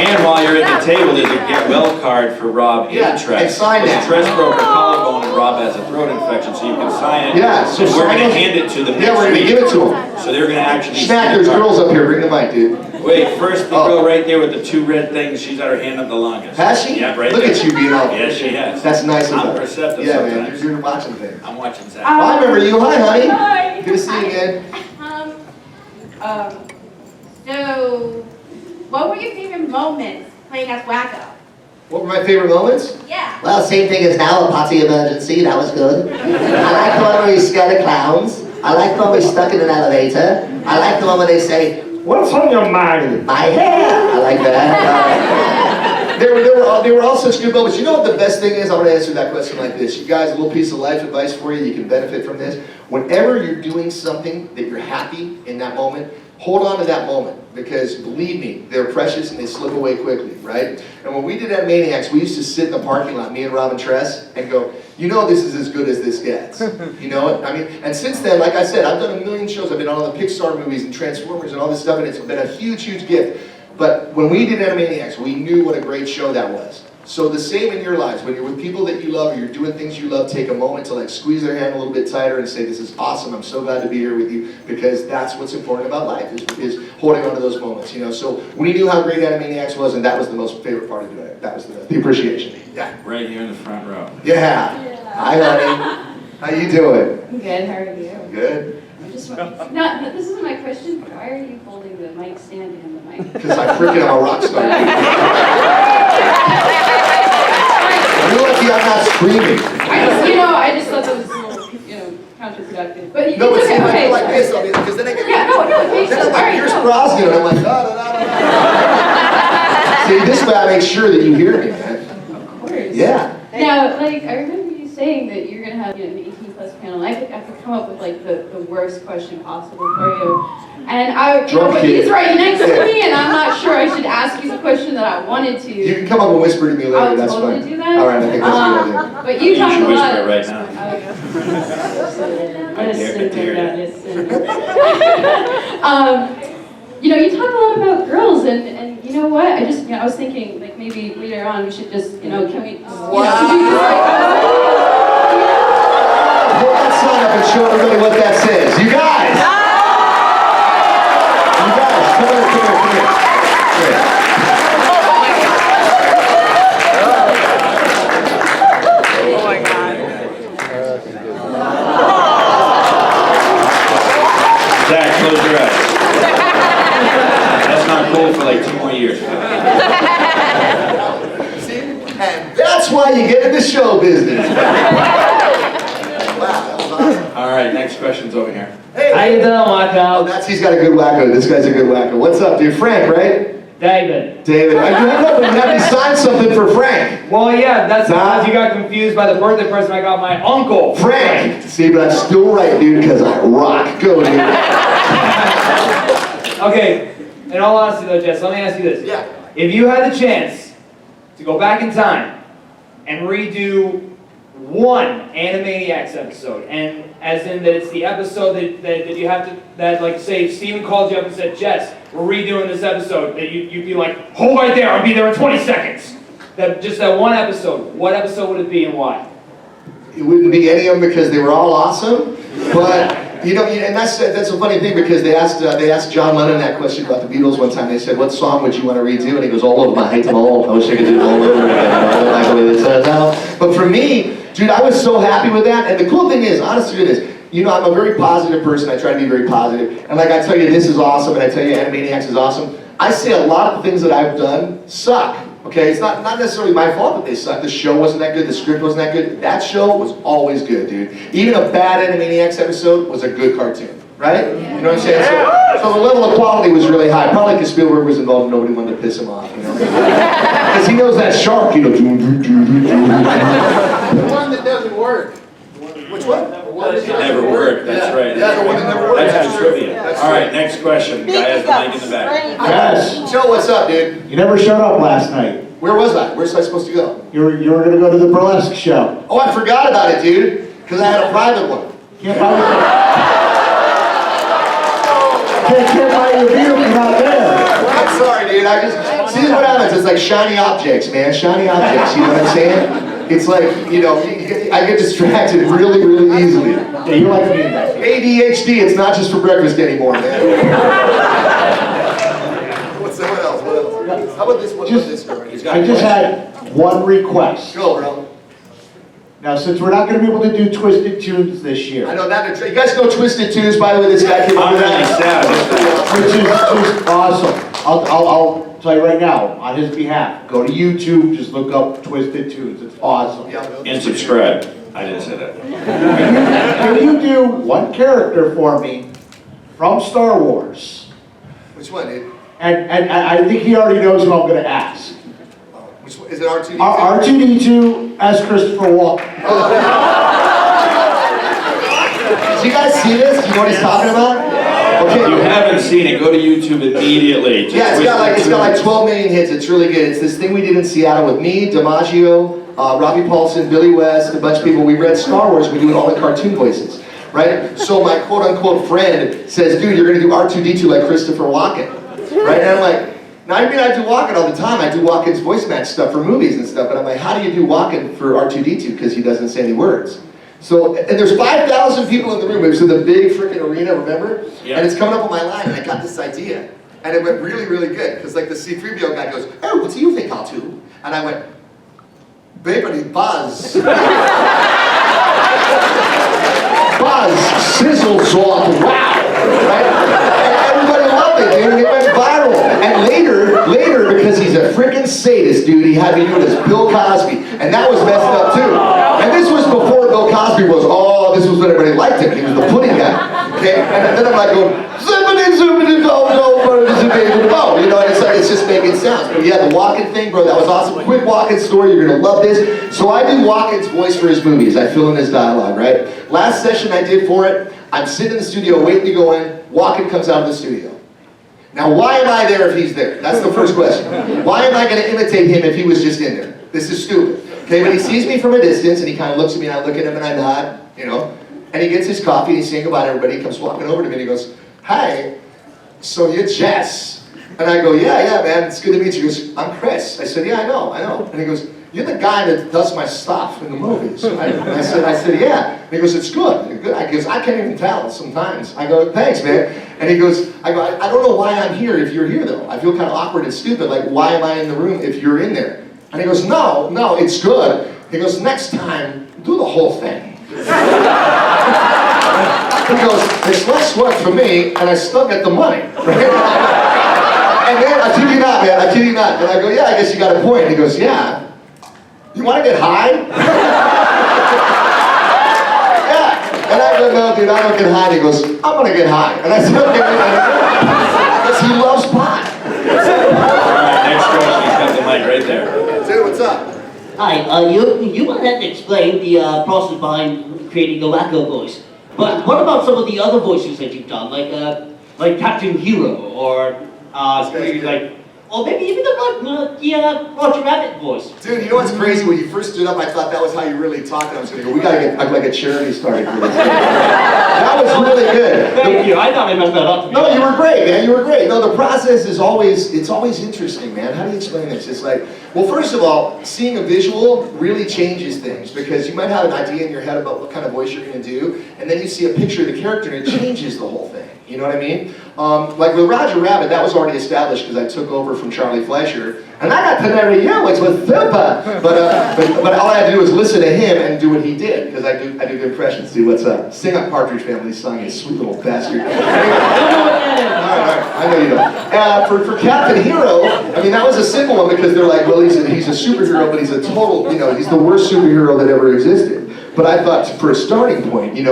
And while you're at the table, there's a get well card for Rob and Tress. And sign that. Tress broke her collarbone and Rob has a throat infection, so you can sign it. Yeah, so we're going to hand it to them. Yeah, we're going to give it to them. So they're going to actually... Snack, there's girls up here. Bring the mic, dude. Wait, first the girl right there with the two red things, she's got her hand up the longest. Has she? Yeah, right Look there. at you being all. Yes, she has. That's nice of I'm her. perceptive Yeah, man, sometimes. you're watching things. I'm watching Zach. I remember you. Hi, honey. Hi. Good to see you again. So, what were your favorite moments playing as Wacko? What were my favorite moments? Yeah. Well, same thing as now, a potty emergency. That was good. I like the one where he's scared of clowns. I like the one where he's stuck in an elevator. I like the one where they say, "What's on your mind?" My hair. I like that. They were all such good moments. You know what the best thing is? I'm going to answer that question like this. You guys, a little piece of life advice for you. You can benefit from this. Whenever you're doing something that you're happy in that moment, hold on to that moment, because believe me, they're precious and they slip away quickly, right? And when we did Animaniacs, we used to sit in the parking lot, me and Robin Tress, and go, you know this is as good as this gets. You know what? I mean, and since then, like I said, I've done a million shows. I've been on all the Pixar movies and Transformers and all this stuff, and it's been a huge, huge gift. But when we did Animaniacs, we knew what a great show that was. So the same in your lives. When you're with people that you love, or you're doing things you love, take a moment to like squeeze their hand a little bit tighter and say, this is awesome, I'm so glad to be here with you, because that's what's important about life, is holding on to those moments, you know. So we knew how great Animaniacs was, and that was the most favorite part of it. That was the appreciation. Yeah. Right here in the front row. Yeah. Hi, honey. How you doing? I'm good, how are you? Good. I just want, no, this isn't my question. Why are you holding the mic stand and the mic? Because I freaking am a rock star. You're lucky I'm not screaming. I just thought that was a little, counterproductive. But No, it's it's okay, okay. like this, because then I get... Yeah, no, it makes sense. Then I'm All like right, Pierce no. Brosnan, and I'm like, da da da da. See, this way I make sure that you hear me, man. Of course. Yeah. Now, I remember you saying that you're gonna have an 18+ panel. I could come up with the worst question possible for you. And but he's right next to me, and I'm not sure I should ask you the question that I wanted to. You can come up and whisper to me later, I'll that's totally fine. do that. All right, I think that's a good idea. But you talk a should lot. whisper it right now. You talk a lot about girls, and you know what? I was thinking, like, maybe later on we should just, can we, could you just Hold that sign up and show everybody what that says. You guys! You guys, come here. Oh my God. Zach, close your eyes. That's not cool for like 2 more years. See? And that's why you get into show business. Wow, that was awesome. All right, next question's over here. Hey. How you doing, Wacko? He's got a good wacko. This guy's a good wacko. What's up, dude? Frank, right? David. David. I had to sign something for Frank. Well, yeah, that's because you got confused by the birthday present I got my uncle. Frank. See, but I'm still right, dude, because I rock. Go, dude. Okay, in all honesty though, Jess, let me ask you this. Yeah. If you had the chance to go back in time and redo one Animaniacs episode, and as in that it's the episode that you have to, that like say if Steven called you up and said, Jess, we're redoing this episode, that you'd be like, hold right there, I'll be there in 20 seconds. Just that one episode, what episode would it be and why? It wouldn't be any of them because they were all awesome, but and that's a funny thing because they asked John Lennon that question about the Beatles one time. They said, "What song would you want to redo?" And he goes, "All of them. I hate them all. I wish I could do it all over again. I don't like the way they turns out." But for me, dude, I was so happy with that. And the cool thing is, honestly, it is. I'm a very positive person. I try to be very positive. And like I tell you, this is awesome, and I tell you, Animaniacs is awesome. I say a lot of the things that I've done suck. Okay, it's not necessarily my fault that they suck. The show wasn't that good, the script wasn't that good. That show was always good, dude. Even a bad Animaniacs episode was a good cartoon, right? Yeah. You know what I'm saying? So the level of quality was really high. Probably because Spielberg was involved and nobody wanted to piss him off, Because he knows that shark, The one that doesn't work. Which one? It never worked, that's right. Yeah, the one that never worked. That's trivia. All right, next question. Guy has the mic in the back. Yes. Joe, what's up, dude? You never showed up last night. Where was I? Where's I supposed to go? You were going to go to the burlesque show. Oh, I forgot about it, dude. Because I had a private one. Can't buy your beer from out there. I'm sorry, dude. See what happens. It's like shiny objects, man. Shiny objects. You know what I'm saying? It's like, I get distracted really, really easily. Yeah, you're like me. ADHD, it's not just for breakfast anymore, man. about this? What about this story? He's got I just questions. had one request. Go, bro. Now, since we're not gonna be able to do Twisted Tunes this year, I know that. You guys know Twisted Tunes, by the way. This guy came up I'm with really that. sad. which is just awesome. I'll tell you right now, on his behalf, go to YouTube, just look up Twisted Tunes. It's awesome. Yeah. And subscribe. I didn't say that. Can you do one character for me from Star Wars? Which one, dude? And I think he already knows who I'm gonna ask. Which one? Is it R2D2? R2D2 as Christopher Walken. Did you guys see this? Do you know what he's talking about? If you haven't seen it, go to YouTube immediately. Just Yeah, it's got like 12 million hits. It's really good. It's this thing we did in Seattle with me, DiMaggio, Robbie Paulson, Billy West, a bunch of people. We read Star Wars. We do all the cartoon voices, right? So my quote-unquote friend says, "Dude, you're gonna do R2D2 like Christopher Walken," right? And I'm like, "No, I mean I do Walken all the time. I do Walken's voice match stuff for movies and stuff." But I'm like, "How do you do Walken for R2D2? Because he doesn't say any words." So, and there's 5,000 people in the room. It was in the big freaking arena, remember? Yeah. And it's coming up on my line, and I got this idea. And it went really, really good. Because like the C-3PO guy goes, "Oh, what do you think I'll do?" And I went, "Bippity buzz." Buzz sizzles off, wow, right? And everybody loved it, dude. It went viral. And later, because he's a freaking sadist, dude, he had me do it as Bill Cosby. And that was messed up too. And this was before Bill Cosby was, this was when everybody liked him. He was the pudding guy. Okay? And then I'm like going, zippity, zippity, go, you know, and it's just making sounds. But yeah, the Walken thing, bro, that was awesome. Quick Walken story, you're gonna love this. So I do Walken's voice for his movies. I fill in his dialogue, right? Last session I did for it, I'm sitting in the studio waiting to go in, Walken comes out of the studio. Now, why am I there if he's there? That's the first question. Why am I gonna imitate him if he was just in there? This is stupid. Okay, but he sees me from a distance and he kind of looks at me and I look at him and I nod, you know, and he gets his coffee and he's saying goodbye to everybody. He comes walking over to me and he goes, "Hi, so you're Jess?" And I go, yeah, man, it's good to meet you." He goes, "I'm Chris." I said, "Yeah, I know. And he goes, "You're the guy that does my stuff in the movies." And I said, "Yeah." And he goes, "It's good." I can't even tell sometimes. I go, "Thanks, man." And he goes, I don't know why I'm here if you're here though. I feel kind of awkward and stupid. Like, why am I in the room if you're in there? And he goes, no, it's good." He goes, "Next time, do the whole thing." He goes, "It's less work for me, and I still get the money." And then, I kid you not, man, I kid you not. And I go, "Yeah, I guess you got a point." And he goes, "Yeah. You want to get high?" Yeah. And I go, "No, dude, I don't get high." And he goes, "I'm going to get high." And I said, "Okay." Because he loves pot. Alright, next question. He's got the mic right there. Dude, what's up? Hi, you might have to explain the process behind creating the wacko voice. But what about some of the other voices that you've done, like Captain Hero, or or maybe even the Roger Rabbit voice? Dude, you know what's crazy? When you first stood up, I thought that was how you really talked. And I was going to go, we got to get like a charity started for this. That was really good. Thank you. I thought I messed that up. No, you were great, man. You were great. No, the process is always interesting, man. How do you explain this? It's like, well, first of all, seeing a visual really changes things because you might have an idea in your head about what kind of voice you're going to do, and then you see a picture of the character and it changes the whole thing. You know what I mean? Like with Roger Rabbit, that was already established because I took over from Charlie Fleischer, and I got to marry you, which was super. But all I had to do was listen to him and do what he did because I do the impressions. Dude, what's up? Sing up Partridge Family song, you sweet little bastard. All right, I know you don't. For Captain Hero, I mean that was a simple one because they're like, well, he's a superhero, but he's a total, he's the worst superhero that ever existed. But I thought for a starting point, you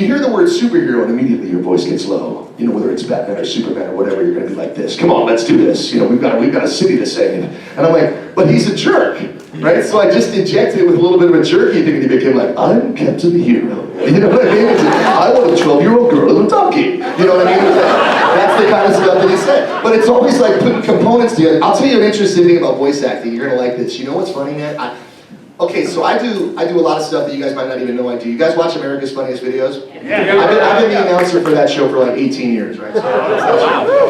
hear the word superhero and immediately your voice gets low. Whether it's Batman or Superman or whatever, you're gonna be like this. Come on, let's do this. We've got a city to save. And I'm like, but he's a jerk, right? So I just injected it with a little bit of a jerky thing and he became like, I'm Captain Hero. You know what I mean? I want a 12-year-old girl and a donkey. You know what I mean? That's the kind of stuff that he said. But it's always like putting components together. I'll tell you an interesting thing about voice acting. You're gonna like this. You know what's funny, man? Okay, so I do a lot of stuff that you guys might not even know I do. You guys watch America's Funniest Videos? Yeah. I've been the announcer for that show for like 18 years, right? So,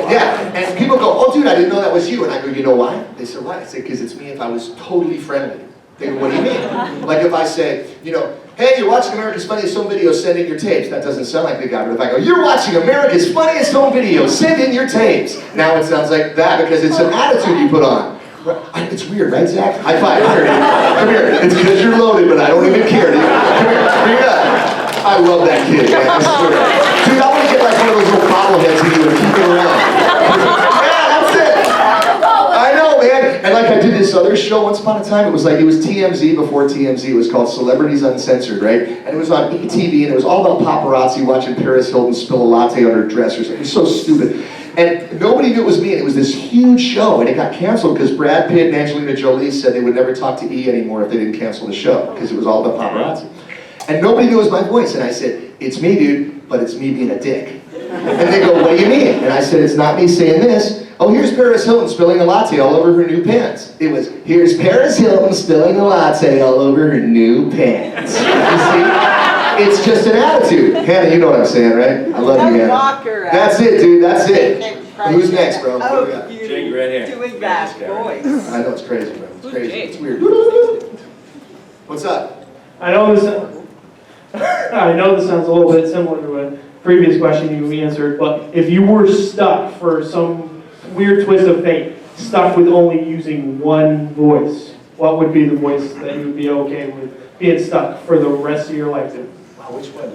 yeah, and people go, oh dude, I didn't know that was you. And I go, you know why? They said, why? I said, because it's me if I was totally friendly. They go, what do you mean? Like if I say, hey, you're watching America's Funniest Home Videos, send in your tapes. That doesn't sound like the guy, but if I go, you're watching America's Funniest Home Videos, send in your tapes. Now it sounds like that because it's an attitude you put on. It's weird, right, Zach? High five. Come here. It's because you're loaded, but I don't even care, dude. Come here. Bring it up. I love that kid, man. I swear. Dude, I want to get like one of those little bobbleheads of you and keep it around. Yeah, that's it. I know, man. And like I did this other show once upon a time. It was TMZ before TMZ. It was called Celebrities Uncensored, right? And it was on ETV, and it was all about paparazzi watching Paris Hilton spill a latte on her dress or something. It was so stupid. And nobody knew it was me, and it was this huge show, and it got canceled because Brad Pitt and Angelina Jolie said they would never talk to E anymore if they didn't cancel the show, because it was all about paparazzi. And nobody knew it was my voice, and I said, it's me, dude, but it's me being a dick. And they go, what do you mean? And I said, it's not me saying this. Oh, here's Paris Hilton spilling a latte all over her new pants. It was, here's Paris Hilton spilling a latte all over her new pants. You see? It's just an attitude. Hannah, you know what I'm saying, right? I love you, Hannah. That's it, dude. That's it. Who's next, bro? Oh, Jake, right here. doing that voice. I know it's crazy, bro. It's crazy. It's weird. What's up? I know this sounds a little bit similar to a previous question you answered, but if you were stuck for some weird twist of fate, stuck with only using one voice, what would be the voice that you would be okay with being stuck for the rest of your life in? Wow, which one?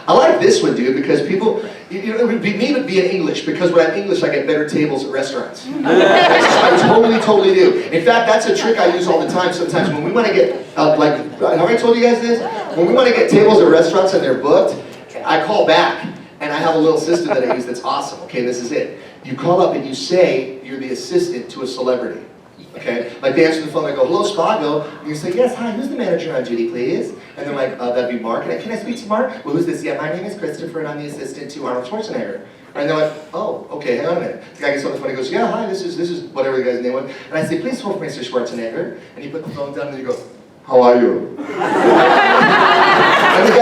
I like this one, dude, because people, it would be me to be in English, because when I'm English, I get better tables at restaurants. I totally do. In fact, that's a trick I use all the time sometimes. When we want to get, have I told you guys this? When we want to get tables at restaurants and they're booked, I call back, and I have a little system that I use that's awesome. Okay, this is it. You call up and you say you're the assistant to a celebrity. Okay? Like they answer the phone, I go, hello, Spago. And you say, yes, hi, who's the manager on duty, please? And they're like, that'd be Mark. And can I speak to Mark? Well, who's this? Yeah, my name is Christopher, and I'm the assistant to Arnold Schwarzenegger. And they're like, oh, okay, hang on a minute. The guy gets on the phone, he goes, yeah, hi, this is whatever the guy's name was. And I say, please hold for Mr. Schwarzenegger. And he put the phone down and he goes, how are you? And the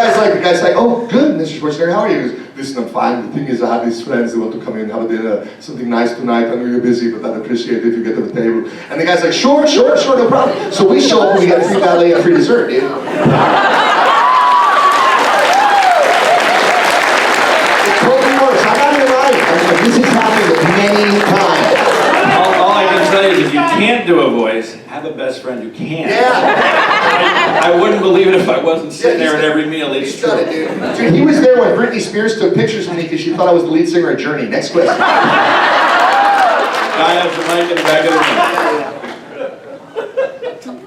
guy's like, oh, good, Mr. Schwarzenegger, how are you? He goes, listen, I'm fine. The thing is, I have these friends that want to come in and have a dinner, something nice tonight. I know you're busy, but I'd appreciate it if you get to the table. And the guy's like, sure, no problem. So we show up and we get free ballet and free dessert, dude. It totally works. I got it right. This has happened many times. All I can tell you is if you can't do a voice, have a best friend who can. Yeah. I wouldn't believe it if I wasn't sitting there at every meal. It's true. Done it, dude. Dude, he was there when Britney Spears took pictures with me because she thought I was the lead singer of Journey. Next question. Guy has the mic in the back of the room.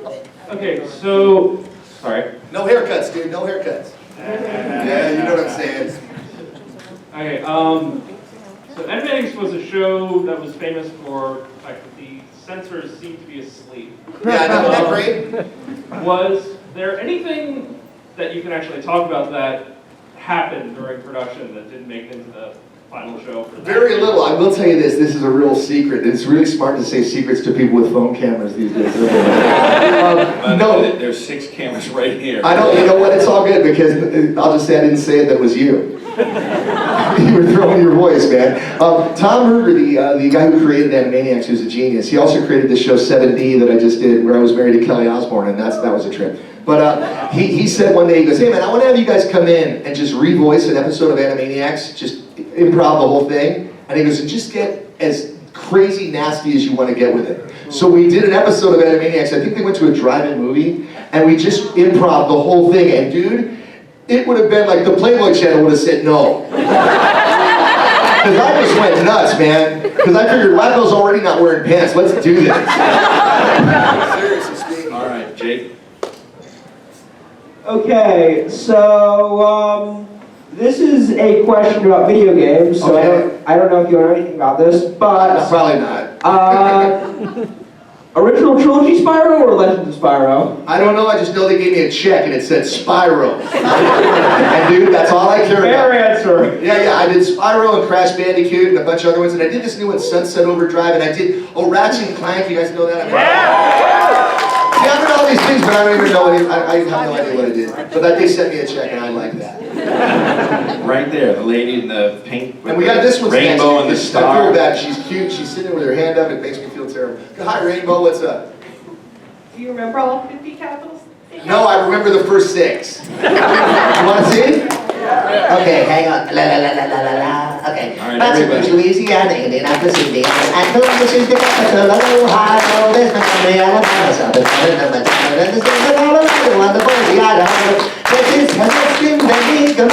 Okay, so, sorry. No haircuts, dude. No haircuts. Yeah, you know what I'm saying. Okay, so Animaniacs was a show that was famous for the fact that the censors seemed to be asleep. Yeah, I know, isn't that great? Was there anything that you can actually talk about that happened during production that didn't make it into the final show? For Very little. I will tell you this. This is a real secret. It's really smart to say secrets to people with phone cameras these days. No, there's 6 cameras right here. I don't. You know what? It's all good because I'll just say I didn't say it. That was you. You were throwing your voice, man. Tom Ruger, the guy who created Animaniacs, who's a genius. He also created this show 7D that I just did, where I was married to Kelly Osbourne, and that was a trip. But he said one day, he goes, hey man, I want to have you guys come in and just revoice an episode of Animaniacs, just improv the whole thing. And he goes, and just get as crazy nasty as you want to get with it. So we did an episode of Animaniacs. I think they went to a drive-in movie, and we just improv the whole thing. And dude, it would have been like the Playboy Channel would have said no. Because I just went nuts, man. Because I figured Wacko's already not wearing pants. Let's do this. Seriously speaking. All right, Jake. Okay, so this is a question about video games. So Okay. I don't know if you know anything about this, but probably not. Original trilogy Spyro or Legends of Spyro? I don't know, I just know they gave me a check and it said Spyro. And dude, that's all I care about. Fair answer. Yeah, I did Spyro and Crash Bandicoot and a bunch of other ones, and I did this new one, Sunset Overdrive, and I did, Ratchet and Clank, you guys know that? See, I did all these things, but I don't even know what I have no idea what I did. But they sent me a check and I like that. Right there, the lady in the pink with And we got this the one rainbow and the I star. feel bad, she's cute, she's sitting there with her hand up, it makes me feel terrible. Hi Rainbow, what's up? Do you remember all 50 capitals? No, I remember the first 6. You want to see? Okay, hang on. La la la la la la la. Okay. All right, That's everybody. Louisiana, Indianapolis, Indiana, and Columbus is the capital of Ohio. There's Montgomery, Alabama, South Dakota, Montana, and there's Colorado, and the Boise, Idaho. Texas has Austin, then we go.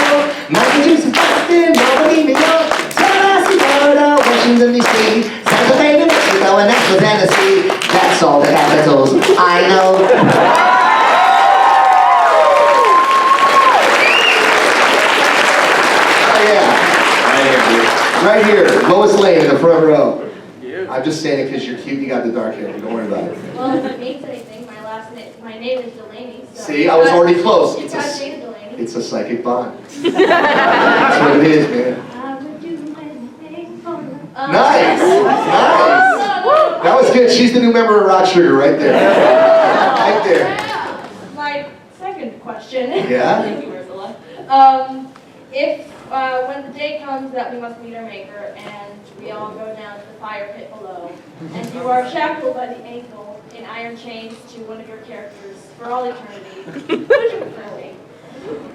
Massachusetts, Boston, Albany, New York, Tallahassee, Florida, Washington, D.C., Santa Fe, New Mexico, and Nashville, Tennessee. That's all the capitals I know. Right here, Lois Lane in the front row. I'm just saying it because you're cute, you got the dark hair, don't worry about it. Well, if it means anything, my name is Delaney. So See, I was already close. You got Jada Delaney. It's a psychic bond. That's what it is, man. I would do anything for you. Nice! Nice! That was good. She's the new member of Rock Sugar right there. Right there. My second question. Yeah? Thank you, Ursula. If when the day comes that we must meet our maker and we all go down to the fire pit below, and you are shackled by the ankle in iron chains to one of your characters for all eternity, who would you prefer be?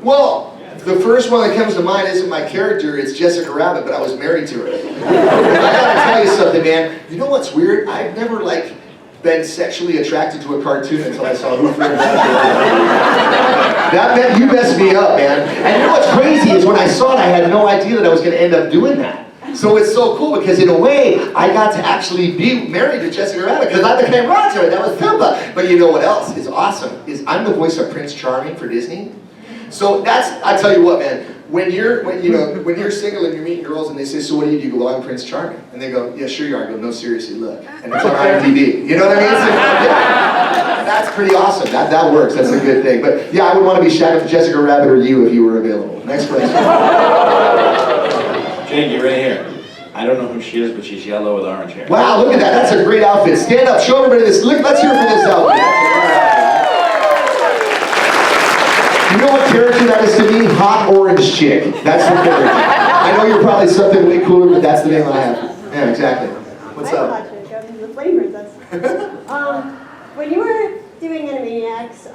Well, the first one that comes to mind isn't my character, it's Jessica Rabbit, but I was married to her. I gotta tell you something, man. You know what's weird? I've never, been sexually attracted to a cartoon until I saw Who Framed That you messed me up, man. And you know what's crazy is when I saw it, I had no idea that I was gonna end up doing that. So it's so cool because in a way, I got to actually be married to Jessica Rabbit because I became Roger. That was Simba. But you know what else is awesome? Is I'm the voice of Prince Charming for Disney. So I tell you what, man. When you're single and you're meeting girls and they say, so what do? You go, well, I'm Prince Charming. And they go, yeah, sure you are. I go, no, seriously, look. And it's on IMDb. You know what I mean? So, yeah, that's pretty awesome. That works. That's a good thing. But yeah, I would want to be shackled to Jessica Rabbit or you if you were available. Next question. Jane, you're right here. I don't know who she is, but she's yellow with orange hair. Wow, look at that. That's a great outfit. Stand up. Show everybody this. Look, let's hear for this outfit. You know what character that is to me? Hot orange chick. That's the character. I know you're probably something way cooler, but that's the name I have. Yeah, exactly. What's up? The flavors. When you were doing Animaniacs,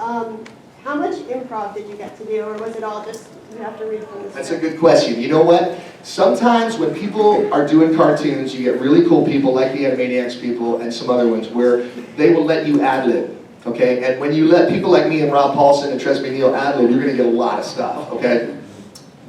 how much improv did you get to do, or was it all just you have to read from the script? That's a good question. You know what? Sometimes when people are doing cartoons, you get really cool people like the Animaniacs people and some other ones where they will let you ad-lib. Okay, and when you let people like me and Rob Paulson and Tress McNeil ad-lib, you're going to get a lot of stuff, okay?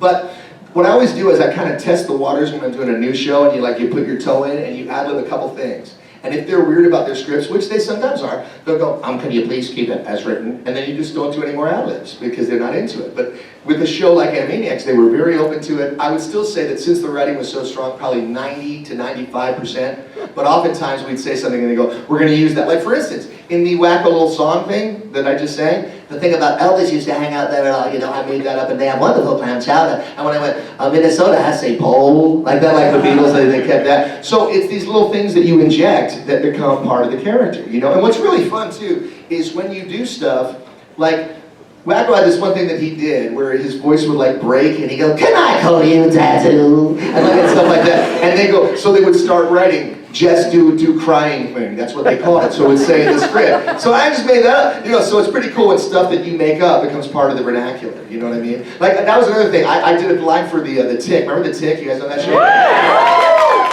But what I always do is I kind of test the waters when I'm doing a new show, and you put your toe in and you ad-lib a couple things. And if they're weird about their scripts, which they sometimes are, they'll go, can you please keep it as written? And then you just don't do any more ad-libs because they're not into it. But with a show like Animaniacs, they were very open to it. I would still say that since the writing was so strong, probably 90 to 95%. But oftentimes we'd say something and they go, we're going to use that. Like for instance, in the Wacko Little Song thing that I just sang, the thing about Elvis used to hang out there, I made that up, and they have wonderful clam chowder. And when I went, Minnesota has a pole, like that, like the Beatles, they kept that. So it's these little things that you inject that become part of the character, And what's really fun too is when you do stuff like Wacko had this one thing that he did where his voice would break and he'd go, can I call you Tattoo? And stuff like that. And they go, so they would start writing, Jess do crying thing. That's what they call it. So it would say in the script. So I just made that up. So it's pretty cool when stuff that you make up becomes part of the vernacular. You know what I mean? That was another thing. I did a line for the Tick. Remember the Tick? You guys know that show?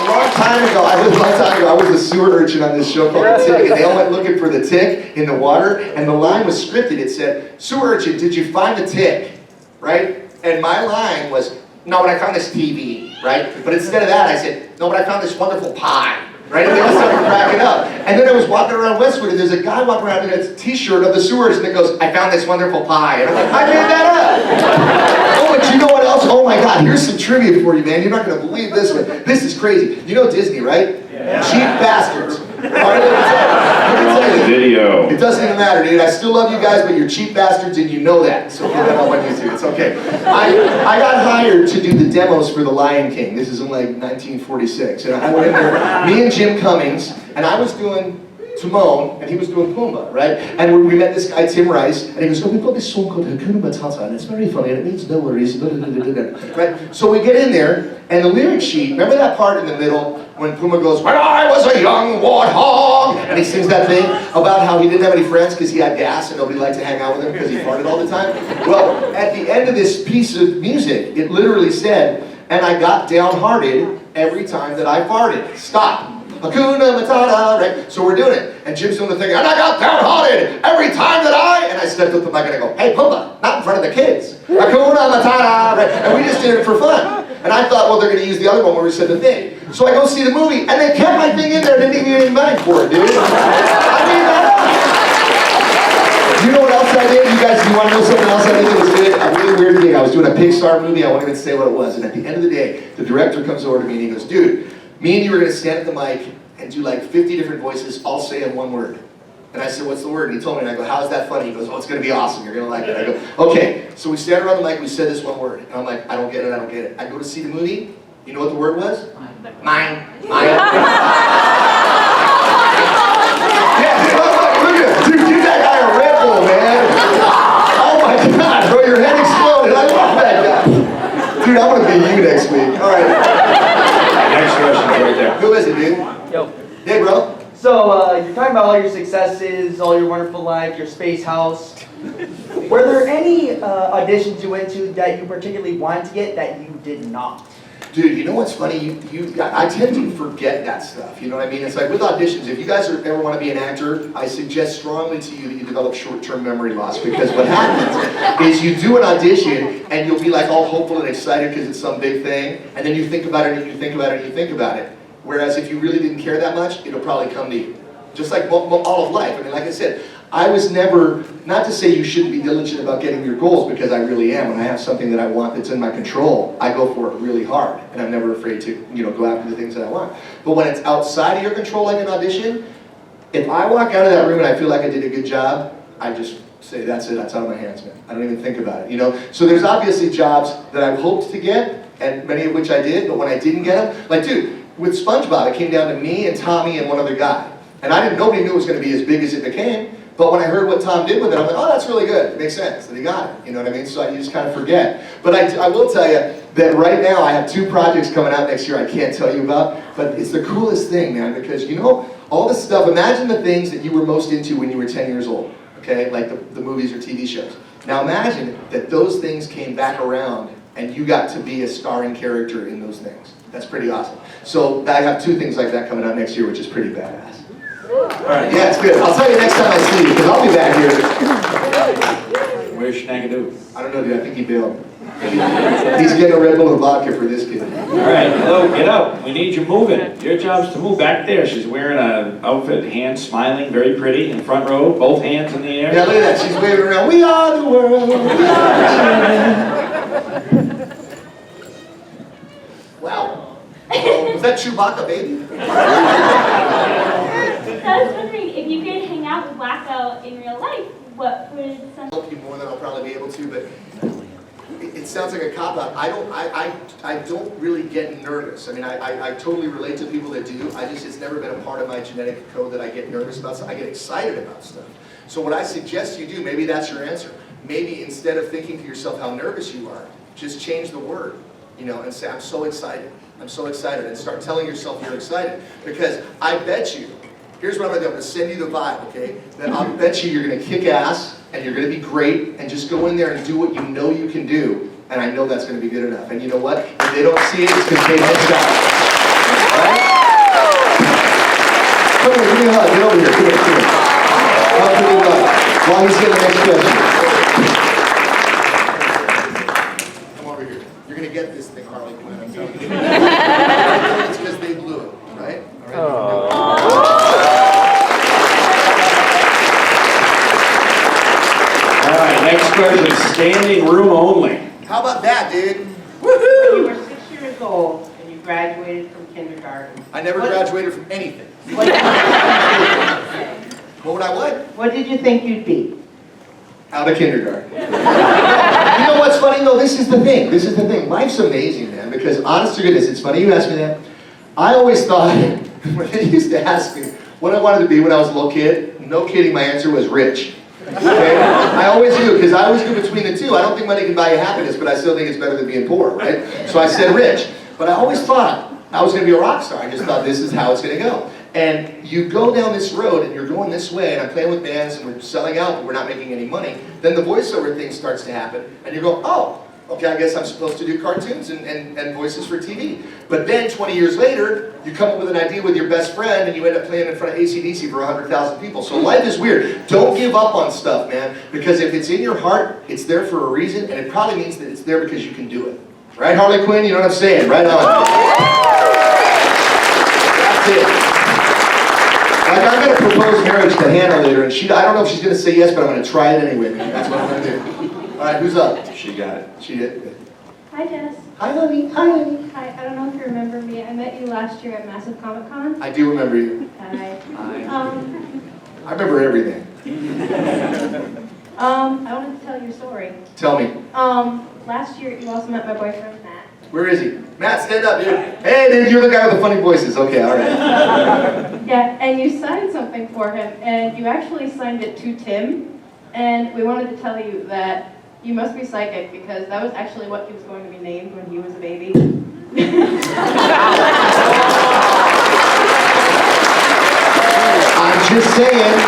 A long time ago, I was a sewer urchin on this show called The Tick, and they all went looking for the tick in the water, and the line was scripted. It said, sewer urchin, did you find the tick? Right? And my line was, no, but I found this TV, right? But instead of that, I said, no, but I found this wonderful pie. Right? And they all started cracking up. And then I was walking around Westwood, and there's a guy walking around in a t-shirt of the sewers, and it goes, I found this wonderful pie. And I'm like, I made that up. Oh, but you know what else? Oh my God, here's some trivia for you, man. You're not going to believe this one. This is crazy. You know Disney, right? Yeah. Cheap bastards. All right, let me tell you. Video. It doesn't even matter, dude. I still love you guys, but you're cheap bastards, and you know that. So put that up on YouTube. It's okay. I got hired to do the demos for The Lion King. This is in 1946. And I went in there, me and Jim Cummings, and I was doing Timon, and he was doing Pumbaa, right? And we met this guy, Tim Rice, and he goes, we've got this song called Hakuna Matata, and it's very funny, and it means no worries, right? So we get in there, and the lyric sheet, remember that part in the middle, when Puma goes, when I was a young warthog, and he sings that thing about how he didn't have any friends because he had gas and nobody liked to hang out with him because he farted all the time. Well, at the end of this piece of music, it literally said, and I got downhearted every time that I farted. Stop. Hakuna Matata, right? So we're doing it. And Jim's doing the thing, and I got downhearted every time that and I stepped up the mic and I go, hey, Puma, not in front of the kids. Hakuna Matata, right? And we just did it for fun. And I thought, well, they're going to use the other one where we said the thing. So I go see the movie, and they kept my thing in there, didn't even give me any money for it, dude. I made that up. You know what else I did? You guys, you want to know something else I did that was good? A really weird thing. I was doing a Pixar movie, I won't even say what it was. And at the end of the day, the director comes over to me and he goes, dude, me and you are going to stand at the mic and do like 50 different voices, all saying one word. And I said, what's the word? And he told me, and I go, how's that funny? He goes, oh, it's going to be awesome. You're going to like it. I go, okay. So we stand around the mic, we said this one word. And I'm like, I don't get it, I don't get it. I go to see the movie. You know what the word was? Mine. Mine. Yeah, look at him. Dude, give that guy a Red Bull, man. Oh my God, bro, your head exploded. I love that guy. Dude, I want to be you next week. All right. Next question right there. Who is it, dude? Yo. Hey, bro. So, you're talking about all your successes, all your wonderful life, your space house. Were there any auditions you went to that you particularly wanted to get that you did not? Dude, you know what's funny? I tend to forget that stuff, you know what I mean? It's like with auditions, if you guys ever want to be an actor, I suggest strongly to you that you develop short-term memory loss, because what happens is you do an audition and you'll be like all hopeful and excited because it's some big thing, and then you think about it and you think about it and you think about it. Whereas if you really didn't care that much, it'll probably come to you. Just like all of life. I mean, like I said, I was never, not to say you shouldn't be diligent about getting your goals, because I really am. When I have something that I want that's in my control, I go for it really hard. And I'm never afraid to, go after the things that I want. But when it's outside of your control, like an audition, if I walk out of that room and I feel like I did a good job, I just say, that's it, that's out of my hands, man. I don't even think about it, So there's obviously jobs that I hoped to get, and many of which I did, but when I didn't get them, like, dude, with SpongeBob, it came down to me and Tommy and one other guy. And nobody knew it was going to be as big as it became. But when I heard what Tom did with it, I'm like, oh, that's really good. It makes sense that he got it. You know what I mean? So you just kind of forget. But I will tell you that right now I have 2 projects coming out next year I can't tell you about. But it's the coolest thing, man, because all this stuff, imagine the things that you were most into when you were 10 years old, okay? Like the movies or TV shows. Now imagine that those things came back around and you got to be a starring character in those things. That's pretty awesome. So I have 2 things like that coming out next year, which is pretty badass. All right, yeah, it's good. I'll tell you next time I see you, because I'll be back here. Where's Schnagadoo? I don't know, dude. I think he bailed. He's getting a Red Bull and vodka for this kid. All right, hello, get up. We need you moving. Your job's to move back there. She's wearing an outfit, hands smiling, very pretty, in front row, both hands in the air. Yeah, look at that. She's waving around. We are the world. We are the children. Wow. Was that Chewbacca, baby? I was wondering, if you could hang out with Wacko in real life, what would some... Help you more than I'll probably be able to, but it sounds like a cop-out. I don't really get nervous. I mean, I totally relate to people that do. It's never been a part of my genetic code that I get nervous about stuff. I get excited about stuff. So what I suggest you do, maybe that's your answer. Maybe instead of thinking to yourself how nervous you are, just change the word, and say, I'm so excited. I'm so excited, and start telling yourself you're excited. Because I bet you, here's what I'm going to do. I'm going to send you the vibe, okay? Then I'll bet you you're going to kick ass, and you're going to be great, and just go in there and do what you know you can do, and I know that's going to be good enough. And you know what? If they don't see it, it's because they missed out. Right? Come here, give me a hug. Get over here. Come here. Hug to me, hug. While he's getting the next question. Come over here. You're going to get this thing, Harley Quinn. I'm telling you. It's because they blew it, right? All right. Next question, standing room only. How about that, dude? When you were 6 years old and you graduated from kindergarten. I never graduated from anything. What would I what? What did you think you'd be? Out of kindergarten. You know what's funny though? This is the thing. Life's amazing, man, because honest to goodness, it's funny you asked me that. I always thought, when they used to ask me what I wanted to be when I was a little kid, no kidding, my answer was rich. Okay? I always do, because I always go between the two. I don't think money can buy you happiness, but I still think it's better than being poor, right? So I said rich. But I always thought, I was gonna be a rock star. I just thought this is how it's gonna go. And you go down this road and you're going this way, and I'm playing with bands and we're selling out, but we're not making any money. Then the voiceover thing starts to happen, and you go, oh, okay, I guess I'm supposed to do cartoons and voices for TV. But then 20 years later, you come up with an idea with your best friend and you end up playing in front of AC/DC for 100,000 people. So life is weird. Don't give up on stuff, man, because if it's in your heart, it's there for a reason, and it probably means that it's there because you can do it. Right, Harley Quinn? You know what I'm saying? Right on. That's it. Like, I'm going to propose marriage to Hannah later, and I don't know if she's going to say yes, but I'm going to try it anyway, man. That's what I'm going to do. All right, who's up? She got it. She did? Good. Hi, Jess. Hi, honey. Hi, honey. Hi, I don't know if you remember me. I met you last year at Massive Comic Con. I do remember you. Hi. Hi. I remember everything. I wanted to tell you a story. Tell me. Last year you also met my boyfriend, Matt. Where is he? Matt, stand up, dude. Hey, dude, you're the guy with the funny voices. Okay, all right. Yeah, and you signed something for him, and you actually signed it to Tim, and we wanted to tell you that you must be psychic, because that was actually what he was going to be named when he was a baby. I'm just saying.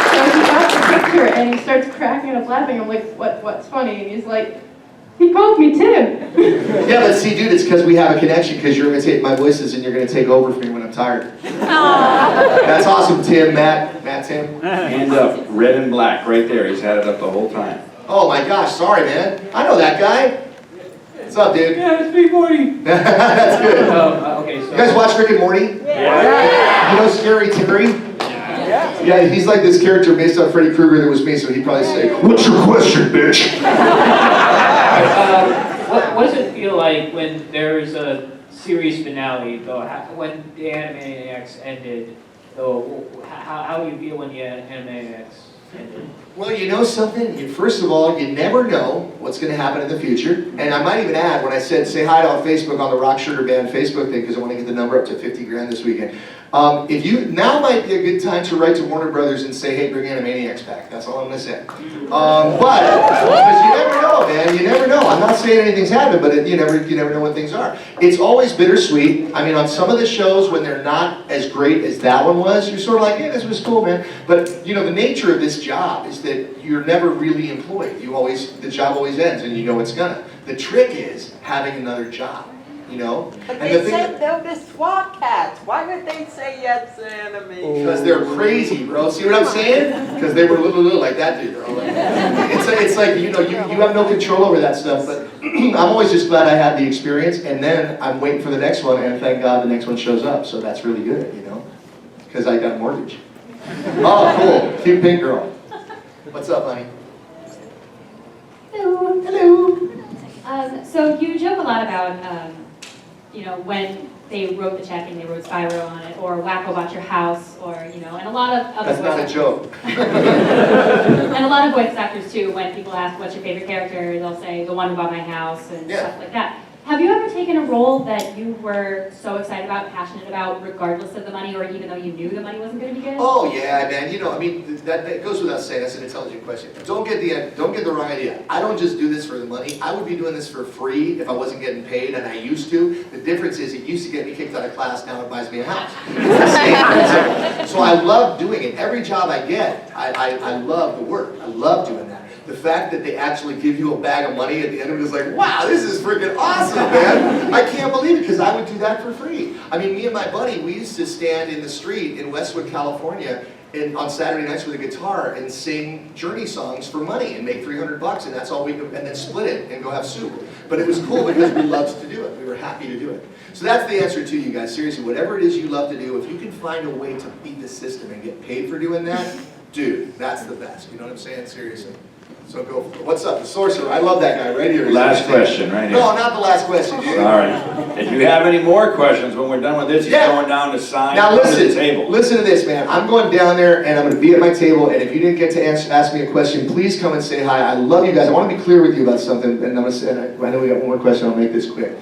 So he got the picture, and he starts cracking up laughing. I'm like, what's funny? And he's like, he called me Tim. Yeah, but see, dude, it's because we have a connection, because you're imitating my voices and you're going to take over for me when I'm tired. That's awesome, Tim, Matt, Tim. Hand up, red and black, right there. He's had it up the whole time. Oh my gosh, sorry, man. I know that guy. What's up, dude? Yeah, it's me, Morty. That's good. Okay, so. You guys watch Rick and Morty? Yeah. You know Scary Terry? Yeah, he's like this character based on Freddy Krueger that was me, so he'd probably say, "What's your question, bitch?" What does it feel like when there's a series finale, though? When the Animaniacs ended, though, how do you feel when the Animaniacs ended? Well, you know something? First of all, you never know what's going to happen in the future. And I might even add, when I said say hi on Facebook on the Rock Sugar Band Facebook thing, because I want to get the number up to 50 grand this weekend. Now might be a good time to write to Warner Brothers and say, hey, bring Animaniacs back. That's all I'm going to say. Because you never know, man. You never know. I'm not saying anything's happened, but you never know when things are. It's always bittersweet. I mean, on some of the shows, when they're not as great as that one was, you're sort of like, yeah, this was cool, man. But, you know, the nature of this job is that you're never really employed. The job always ends, and you know it's gonna. The trick is having another job. You know? But they said they'll be SWAT cats. Why would they say yes to anime? Because they're crazy, bro. See what I'm saying? Because they were little like that dude, bro. It's like, you know, you have no control over that stuff, but I'm always just glad I had the experience, and then I'm waiting for the next one, and thank God the next one shows up, so that's really good, you know? Because I got a mortgage. Oh, cool. Cute pink girl. What's up, honey? Hello. Hello. So you joke a lot about, you know, when they wrote the check and they wrote Spyro on it, or Wacko Bought Your House, or, you know, and a lot of other That's not a joke. And a lot of voice actors too, when people ask what's your favorite character, they'll say the one who bought my house and stuff like that. Have you ever taken a role that you were so excited about, passionate about, regardless of the money, or even though you knew the money wasn't going to be good? Oh yeah, man. You know, I mean, that goes without saying. That's an intelligent question. Don't get the wrong idea. I don't just do this for the money. I would be doing this for free if I wasn't getting paid, and I used to. The difference is, it used to get me kicked out of class. Now it buys me a house. It's the same principle. So I love doing it. Every job I get, I love the work. I love doing that. The fact that they actually give you a bag of money at the end of it is like, wow, this is freaking awesome, man. I can't believe it, because I would do that for free. I mean, me and my buddy, we used to stand in the street in Westwood, California, on Saturday nights with a guitar and sing Journey songs for money and make $300, and that's all we could, and then split it and go have soup. But it was cool because we loved to do it. We were happy to do it. So that's the answer to you guys. Seriously, whatever it is you love to do, if you can find a way to beat the system and get paid for doing that, dude, that's the best. You know what I'm saying? Seriously. So go for it. What's up? The sorcerer. I love that guy right here. Last question, right here. No, not the last question, dude. Sorry. If you have any more questions when we're done with this, he's going down to sign now under the table. Listen to this, man. I'm going down there, and I'm going to be at my table, and if you didn't get to ask me a question, please come and say hi. I love you guys. I want to be clear with you about something, and I'm going to say, I know we got one more question. I'll make this quick.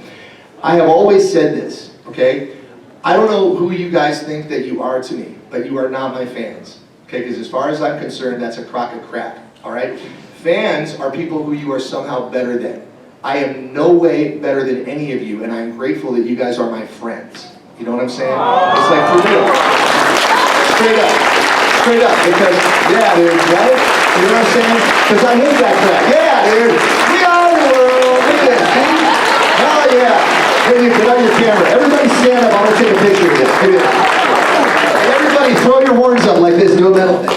I have always said this, okay? I don't know who you guys think that you are to me, but you are not my fans, okay? Because as far as I'm concerned, that's a crock of crap, all right? Fans are people who you are somehow better than, I am no way better than any of you, and I'm grateful that you guys are my friends. You know what I'm saying? It's like, for real. Straight up. Straight up, because, yeah, dude, right? You know what I'm saying? Because I hate that crap. Yeah, dude. We are the world. Look at that, see? Hell yeah. Here you get on your camera. Everybody stand up. I want to take a picture of this. Give it. Everybody throw your horns up like this. Do a metal thing.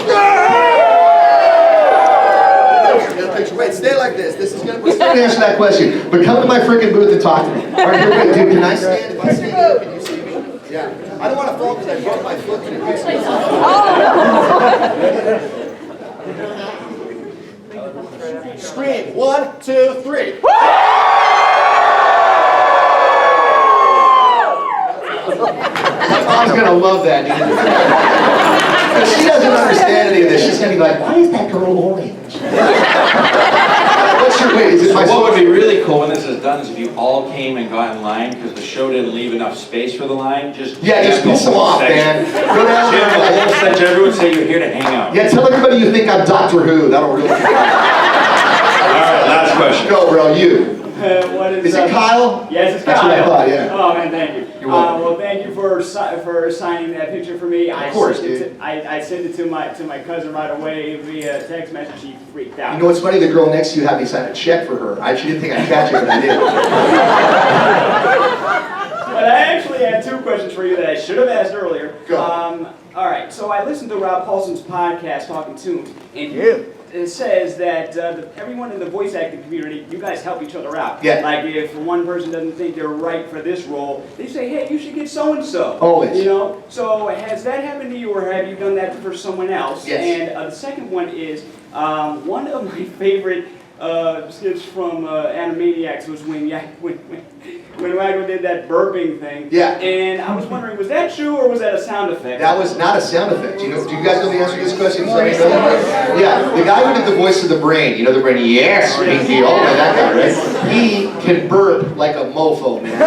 Wait, stay like this. This is gonna. We're still gonna answer that question, but come to my freaking booth and talk to me. All right, here, wait, dude. Can I stand? If I stand here, can you see me? Yeah. I don't want to fall because I broke my foot and it makes me. Scream! 1, 2, 3. My mom's gonna love that, dude. Because she doesn't understand any of this. She's gonna be like, why is that girl orange? What's your weight? Is it my What would be really cool when this is done is if you all came and got in line, because the show didn't leave enough space for the line. Just piss them off, man. Go down there. The whole section, everyone say you're here to hang out. Yeah, tell everybody you think I'm Doctor Who. That'll really. All right, last question. Go, bro. You. What Is it Kyle? Yes, it's That's Kyle. what I thought, yeah. Oh man, thank you. You're welcome. Well, thank you for signing that picture for me. Of course, I sent dude. it to, I sent it to my cousin right away via text message. She freaked out. You know what's funny? The girl next to you had me sign a check for her. She didn't think I'd catch it, but I did. But I actually had 2 questions for you that I should have asked earlier. Go. All right, so I listened to Rob Paulson's podcast, Talking Tunes, and it says that everyone in the voice acting community, you guys help each other out. Yeah. Like if one person doesn't think they're right for this role, they say, hey, you should get so-and-so. Always. You know? So has that happened to you, or have you done that for someone else? Yes. And the second one is, one of my favorite skits from Animaniacs was when Wagner did that burping thing. Yeah. And I was wondering, was that true or was that a sound effect? That was not a sound effect. Do you guys know the answer to this question? Yeah, the guy who did the voice of the brain, you know the brain, yes, Pinky, oh, that guy, right? He can burp like a mofo, man.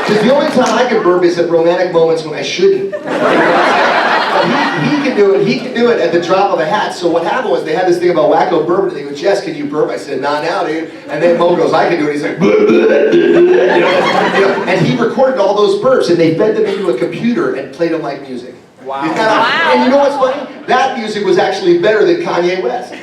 Because the only time I can burp is at romantic moments when I shouldn't. But he can do it. He can do it at the drop of a hat. So what happened was they had this thing about wacko burping, and they go, Jess, can you burp? I said, nah, now, dude. And then Mo goes, I can do it. He's like, and he recorded all those burps, and they fed them into a computer and played them like music. Wow. And you know what's funny? That music was actually better than Kanye West.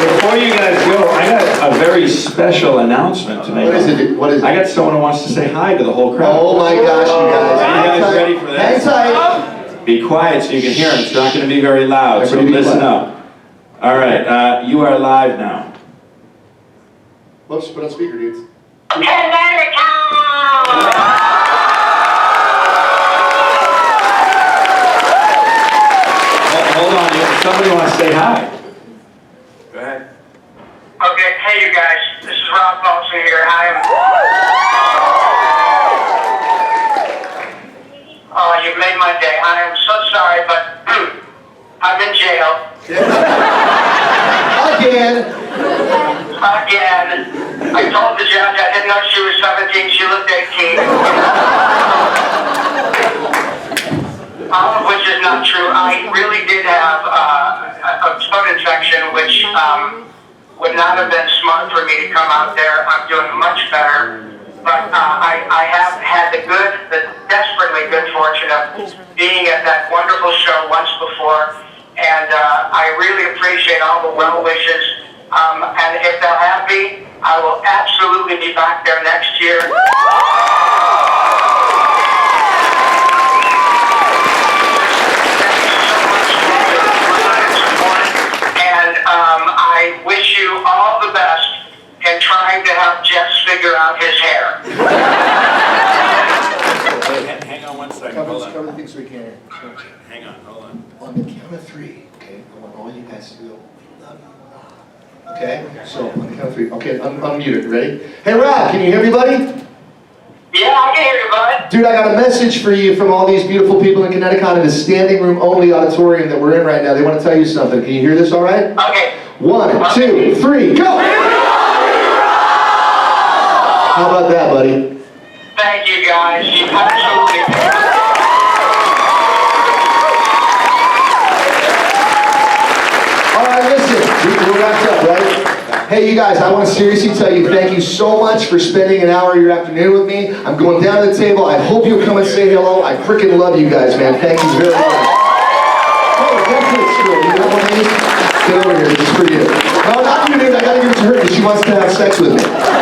Before you guys go, I got a very special announcement to make. What is it? What is it? I got someone who wants to say hi to the whole crowd. Oh my gosh, you guys. Are you guys ready for this? Hang tight. Be quiet so you can hear him. It's not going to be very loud, so listen up. All right, you are live now. Whoops, put on speaker, dudes. Hold on, somebody wants to say hi. Go ahead. Okay, hey you guys, this is Rob Paulson here. You've made my day. I am so sorry, but I'm in jail. Again. I told the judge I didn't know she was 17, she looked 18. All of which is not true. I really did have a throat infection, which would not have been smart for me to come out there. I'm doing much better. But I have had the desperately good fortune of being at that wonderful show once before. And I really appreciate all the well wishes. And if they'll have me, I will absolutely be back there next year. And I wish you all the best in trying to help Jess figure out his hair. Hang on one second. Hold on. Cover the things we can. Hang on, hold on. On the count of 3, okay? I want all you guys to go. Okay? So, on the count of 3. Okay, unmute it. Ready? Hey, Rob, can you hear me, buddy? Yeah, I can hear you, bud. Dude, I got a message for you from all these beautiful people in Connecticut in the standing room only auditorium that we're in right now. They want to tell you something. Can you hear this all right? Okay. 1, 2, 3, go! How about that, buddy? Thank you, guys. You absolutely Hey, you guys, I want to seriously tell you thank you so much for spending an hour of your afternoon with me. I'm going down to the table. I hope you'll come and say hello. I freaking love you guys, man. Thank you very much. Hey, Netflix girl, you got one of these? Get over here, this is for you. No, not you, dude. I gotta give it to her because she wants to have sex with me.